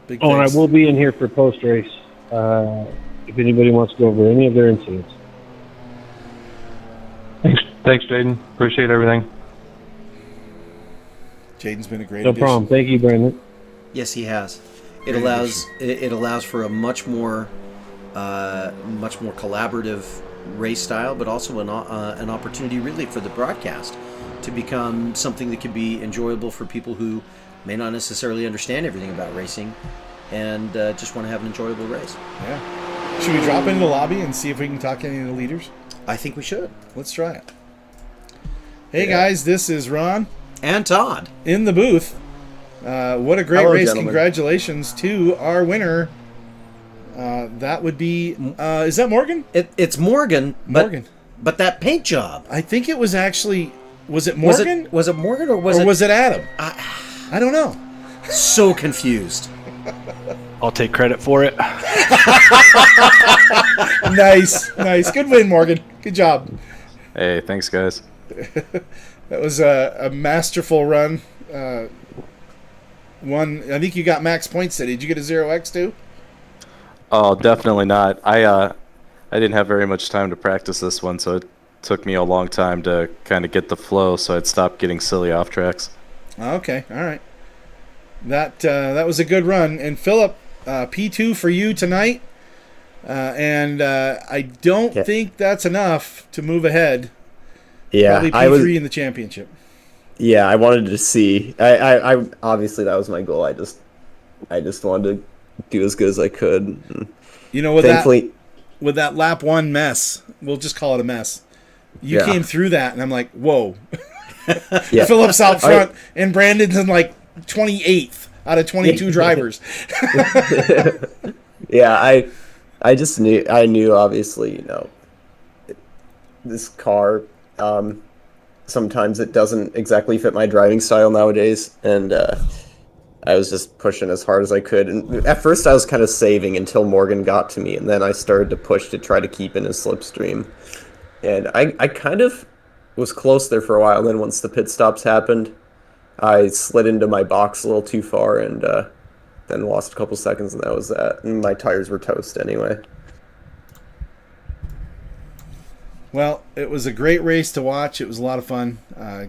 Big Oh, and I thanks. will be in here for post-race if anybody wants to go over any of their incidents. Thanks, Jaden. Appreciate everything. Jaden's been a great No addition. problem. Thank you, Brandon. Yes, he has. It Great allows for a much more collaborative race style, but also an opportunity really for the broadcast to become something that can be enjoyable for people who may not necessarily understand everything about racing and just want to have an enjoyable race. Yeah. Should we drop into the lobby and see if we can talk to any of the leaders? I think we should. Let's try it. Hey guys, this is Ron And Todd. in the booth. What a great Hello, race. gentlemen. Congratulations to our winner. That would be, is that Morgan? It's Morgan. Morgan. But that paint job. I think it was actually, was it Morgan? Was it Morgan or was or it? was it Adam? I don't know. So confused. I'll take credit for it. Nice. Good win, Morgan. Good job. Hey, thanks, guys. That was a masterful run. I think you got max points today. Did you get a 0x too? Oh, definitely not. I didn't have very much time to practice this one, so it took me a long time to kind of get the flow, so I'd stop getting silly off tracks. Okay, all right. That was a good run. And Philip, P2 for you tonight. And I don't Yeah. think that's enough to move ahead. Yeah, Probably P3 in the championship. I wanted to see. I obviously that was my goal. I just wanted to do as good as I could. And You know, with thankfully, that lap 1 mess, we'll just call it a mess. You Yeah. came through that, and I'm like, whoa. yeah, Phillips out front, and Brandon's in like 28th out of 22 drivers. yeah. I just knew obviously, this car. Sometimes it doesn't exactly fit my driving style nowadays, and I was just pushing as hard as I could. And at first, I was kind of saving until Morgan got to me, and then I started to push to try to keep in his slipstream. And I kind of was close there for a while. Then once the pit stops happened, I slid into my box a little too far, and then lost a couple seconds, and that was that. And my tires were toast anyway. Well, it was a great race to watch. It was a lot of fun.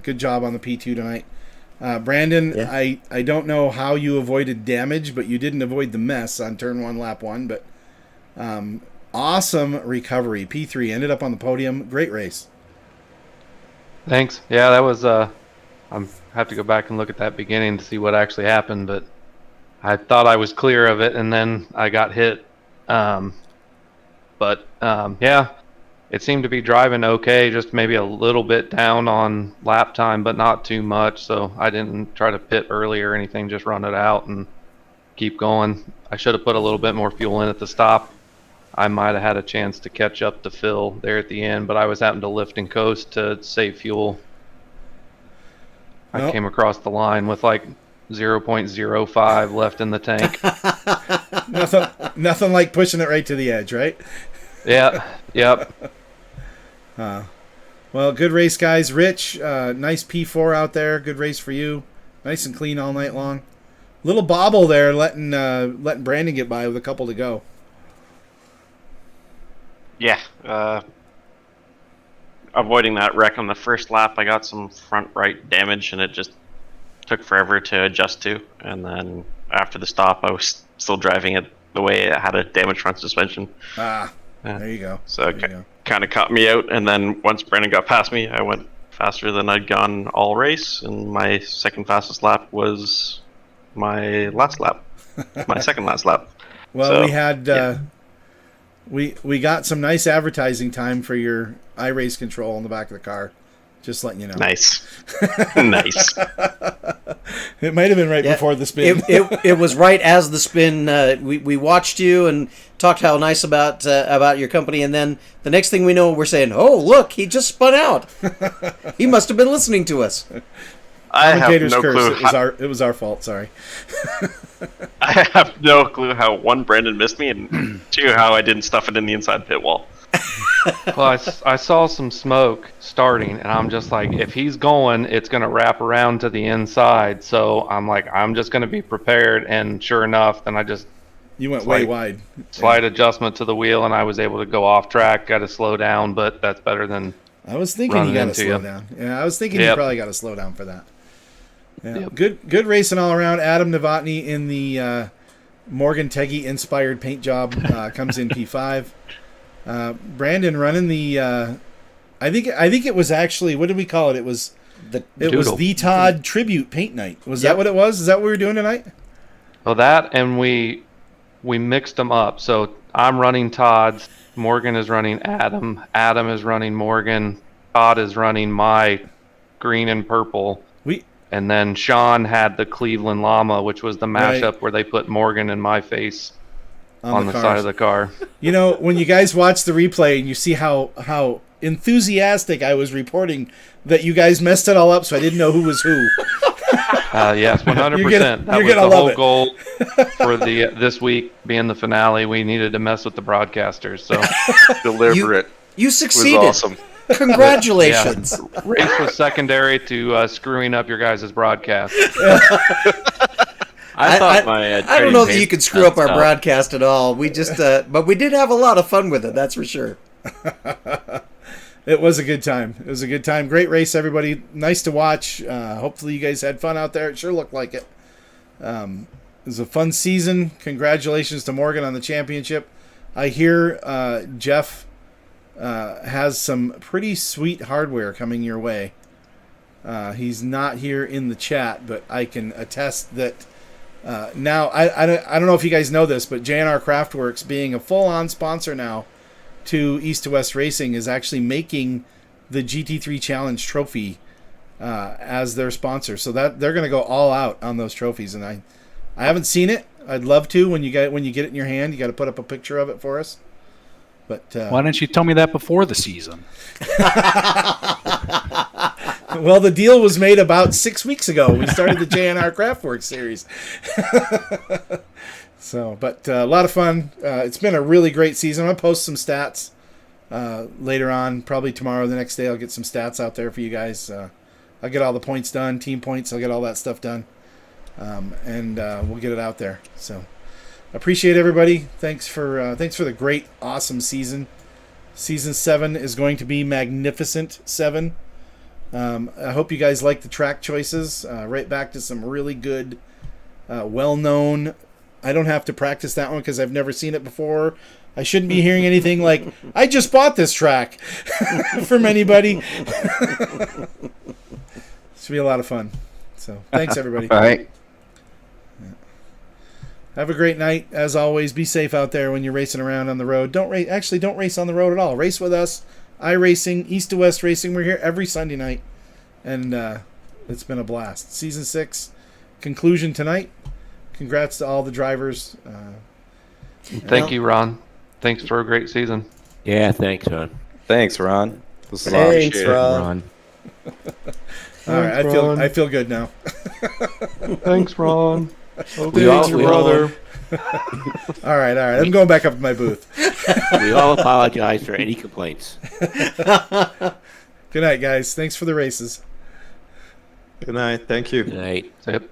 Good job on the P2 tonight. Brandon, Yeah. I don't know how you avoided damage, but you didn't avoid the mess on turn 1, lap 1. But awesome recovery. P3 ended up on the podium. Great race. Thanks. Yeah, that was. I have to go back and look at that beginning to see what actually happened, but I thought I was clear of it, and then I got hit. Yeah, it seemed to be driving okay, just maybe a little bit down on lap time, but not too much. So I didn't try to pit early or anything, just run it out and keep going. I should have put a little bit more fuel in at the stop. I might have had a chance to catch up to Phil there at the end, but I was having to lift and coast to save fuel. I came across the line with like 0.05 left in the tank. Nothing like pushing it right to the edge, right? Yeah, yep. Well, good race, guys. Rich, nice P4 out there. Good race for you. Nice and clean all night long. Little bobble there, letting Brandon get by with a couple to go. Yeah, avoiding that wreck on the first lap, I got some front right damage, and it just took forever to adjust to. And then after the stop, I was still driving it the way it had a damaged front suspension. There you go. So it kind of caught me out. And then once Brandon got past me, I went faster than I'd gone all race, and my second fastest lap was my last lap, my second last lap. Well, so, we had we got some nice advertising time for your iRace control on the back of the car. Just letting you know. Nice. Nice. It might have been right before the spin. It was right as the spin. We watched you and talked how nice about your company, and then the next thing we know, we're saying, "Oh, look, he just spun out. He must have been listening to us." I have no clue. It was our fault. Sorry. I have no clue how, one, Brandon missed me, and two, how I didn't stuff it in the inside pit wall. Well, I saw some smoke starting, and I'm just like, if he's going, it's going to wrap around to the inside. So I'm like, I'm just going to be prepared. And sure enough, then You went way wide. Slight adjustment to the wheel, and I was able to go off track. Got to slow down, but that's better than. I was thinking you got to slow down. Yeah, I was thinking you probably got to slow down for that. Yeah. Good racing all around. Adam Novotny in the Morgan Teggy inspired paint job comes in P5. Brandon running the I think it was actually, what did we call it? It was the Todd tribute paint night. Was that what it was? Is that what we were doing tonight? Well, that, and we mixed them up. So I'm running Todd's, Morgan is running Adam is running Morgan, Todd is running my green and purple. And then Sean had the Cleveland Llama, which was the mashup where they put Morgan and my face on the side of the car. You know, when you guys watch the replay and you see how enthusiastic I was reporting that you guys messed it all up, so I didn't know who was who. Yes, 100%. That was the whole goal for this week being the finale. We needed to mess with the broadcasters. So deliberate. You succeeded. It was awesome. Congratulations. Yeah. Race was secondary to screwing up your guys' broadcast. I don't know that you could screw up our broadcast at all. We just, but we did have a lot of fun with it. That's for sure. It was a good time. It was a good time. Great race, everybody. Nice to watch. Hopefully you guys had fun out there. It sure looked like it. It was a fun season. Congratulations to Morgan on the championship. I hear Jeff has some pretty sweet hardware coming your way. He's not here in the chat, but I can attest that now, I don't know if you guys know this, but JNR Craftworks, being a full-on sponsor now to E2WR Racing, is actually making the GT3 Challenge trophy as their sponsor. So that they're going to go all out on those trophies, and I haven't seen it. I'd love to. When you get it in your hand, you got to put up a picture of it for us. But why didn't you tell me that before the season? Well, the deal was made about 6 weeks ago. We started the JNR Craftworks series. So, but a lot of fun. It's been a really great season. I'm going to post some stats later on, probably tomorrow or the next day. I'll get some stats out there for you guys. I'll get all the points done, team points. I'll get all that stuff done. And we'll get it out there. So, appreciate everybody. Thanks for the great, awesome season. Season 7 is going to be Magnificent 7. I hope you guys like the track choices. Right back to some really good, well-known. I don't have to practice that one because I've never seen it before. I shouldn't be hearing anything like, I just bought this track from anybody. Should be a lot of fun. So thanks, everybody. All right. Have a great night. As always, be safe out there when you're racing around on the road. Don't race on the road at all. Race with us. iRacing, East to West Racing. We're here every Sunday night. And it's been a blast. Season 6 conclusion tonight. Congrats to all the drivers. Thank you, Ron. Thanks for a great season. Yeah, thanks, Ron. Thanks, Ron. This is Thanks, awesome. Ron. All right, I feel good now. Thanks, Ron. We all all right. I'm going back up to my booth. we all apologize for any complaints. Good night, guys. Thanks for the races. Good night. Thank you. Good night. Yep.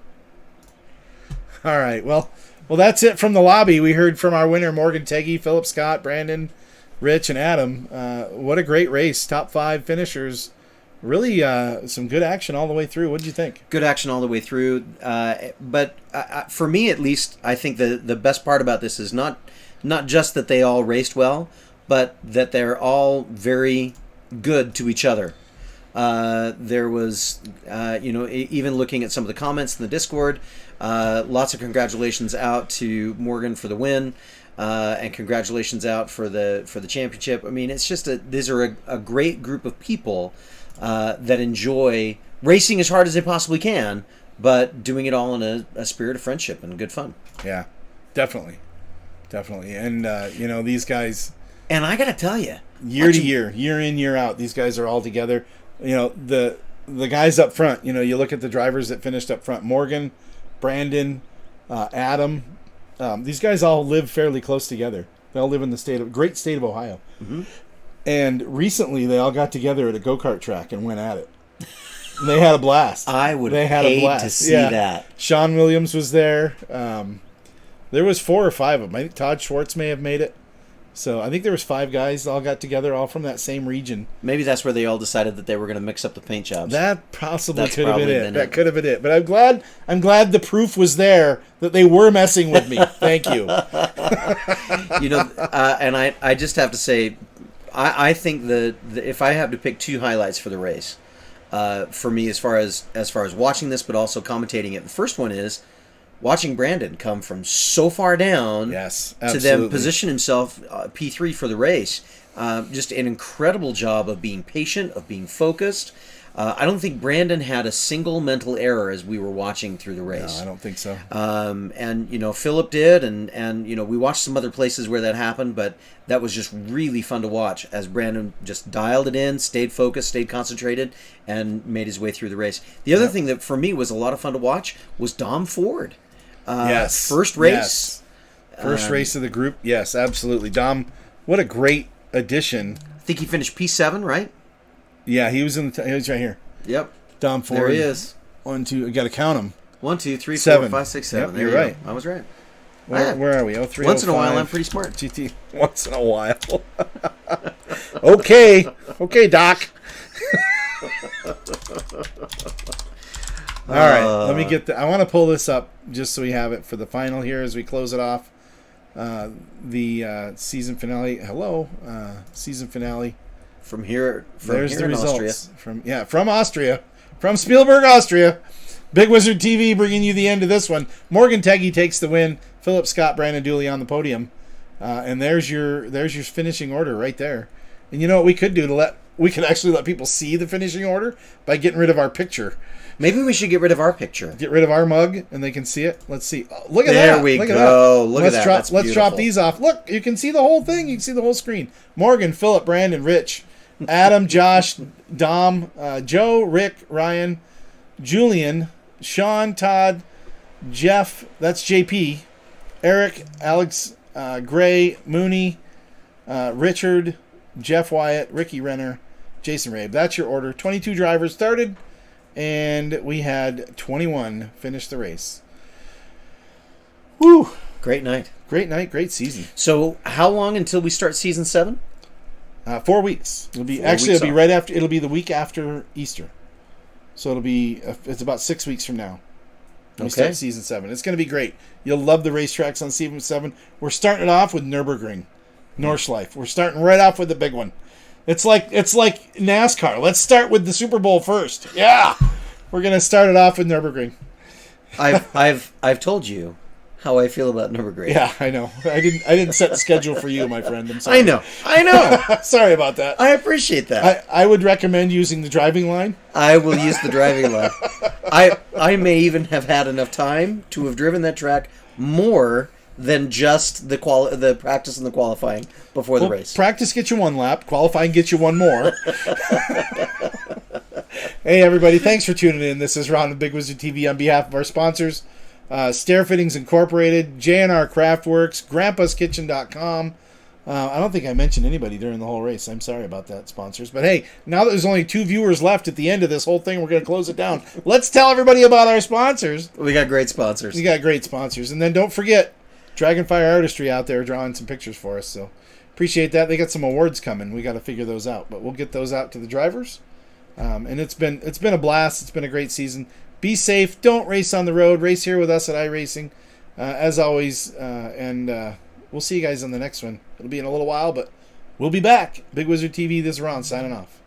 All right. Well, that's it from the lobby. We heard from our winner, Morgan Teggy, Philip Scott, Brandon, Rich, and Adam. What a great race. Top 5 finishers. Really some good action all the way through. What did you think? Good action all the way through. But for me, at least, I think the best part about this is not just that they all raced well, but that they're all very good to each other. There was, even looking at some of the comments in the Discord, lots of congratulations out to Morgan for the win, and congratulations out for the championship. I mean, it's just these are a great group of people that enjoy racing as hard as they possibly can, but doing it all in a spirit of friendship and good fun. Yeah, definitely. And these guys. And I got to tell you, year to year in, year out, these guys are all together. The guys up front, you look at the drivers that finished up front, Morgan, Brandon, Adam, these guys all live fairly close together. They all live in the great state of Ohio. Mm-hmm. And recently they all got together at a go-kart track and went at it. And they had a blast. I would have paid to see that. Sean Williams was there. There was 4 or 5 of them. I think Todd Schwartz may have made it. So I think there was 5 guys that all got together, all from that same region. Maybe that's where they all decided that they were going to mix up the paint jobs. That possibly could have been it. That could have been it. But I'm glad the proof was there that they were messing with me. Thank you. And I just have to say, I think that if I have to pick 2 highlights for the race, for me as far as watching this, but also commentating it, the first one is watching Brandon come from so far down, yes, to then position himself P3 for the race. Just an incredible job of being patient, of being focused. I don't think Brandon had a single mental error as we were watching through the race. No, I don't think so. And Philip did, and we watched some other places where that happened, but that was just really fun to watch as Brandon just dialed it in, stayed focused, stayed concentrated, and made his way through the race. The other thing that for me was a lot of fun to watch was Dom Ford. Yes. First race. Yes. First race of the group. Yes, absolutely. Dom, what a great addition. I think he finished P7, right? Yeah, he was he was right here. Yep. Dom Ford. There he is. 1, 2. You got to count them. 1, 2, 3, 4, 7. 5, 6, 7. Yep, there you're you right. go. I was right. Where are we? 03, Once in a 05. while, I'm pretty smart. GT. Once in a while. Okay, Doc. All right, let me get I want to pull this up just so we have it for the final here as we close it off. The season finale. Hello, season finale. From here, there's here the in results. Austria. From Austria, from Spielberg, Austria. Bigg Wizurd TV bringing you the end of this one. Morgan Teggy takes the win. Philip Scott, Brandon Dooley on the podium, and there's your finishing order right there. And you know what we could do we could actually let people see the finishing order by getting rid of our picture. Maybe we should get rid of our picture. Get rid of our mug, and they can see it. Let's see. Oh, look at there that. We look go. Look let's at that. Drop, That's let's drop these off. Look, you can see the whole thing. You can see the whole screen. Morgan, Philip, Brandon, Rich, Adam, Josh, Dom, Joe, Rick, Ryan, Julian, Sean, Todd, Jeff, that's JP, Eric, Alex, Gray, Mooney, Richard, Jeff Wyatt, Ricky Renner, Jason Rabe. That's your order. 22 drivers started, and we had 21 finish the race. Woo! Great night. Great night, great season. So how long until we start season 7? 4 weeks. It'll be 4 actually weeks it'll be off. right after. It'll be the week after Easter. So it'll be it's about 6 weeks from now. When we Okay. start season 7. It's going to be great. You'll love the racetracks on season 7. We're starting it off with Nürburgring, Nordschleife. We're starting right off with the big one. It's like NASCAR. Let's start with the Super Bowl first. Yeah, we're going to start it off with Nürburgring. I've told you how I feel about Nürburgring. Yeah, I know. I didn't set the schedule for you, my friend. I'm sorry. I know. Sorry about that. I appreciate that. I would recommend using the driving line. I will use the driving line. I may even have had enough time to have driven that track more than just the practice and the qualifying before the race. Practice gets you 1 lap. Qualifying gets you 1 more. Hey, everybody. Thanks for tuning in. This is Ron with Bigg Wizurd TV on behalf of our sponsors, Stair Fittings Incorporated, J&R Craftworks, Grandpa'sKitchen.com. I don't think I mentioned anybody during the whole race. I'm sorry about that, sponsors. But hey, now that there's only 2 viewers left at the end of this whole thing, we're going to close it down. Let's tell everybody about our sponsors. We got great sponsors. We got great sponsors. And then don't forget, Dragonfire Artistry out there drawing some pictures for us. So appreciate that. They got some awards coming. We got to figure those out. But we'll get those out to the drivers. And it's been a blast. It's been a great season. Be safe. Don't race on the road. Race here with us at iRacing, as always. And we'll see you guys on the next one. It'll be in a little while, but we'll be back. Bigg Wizurd TV, this is Ron, signing off.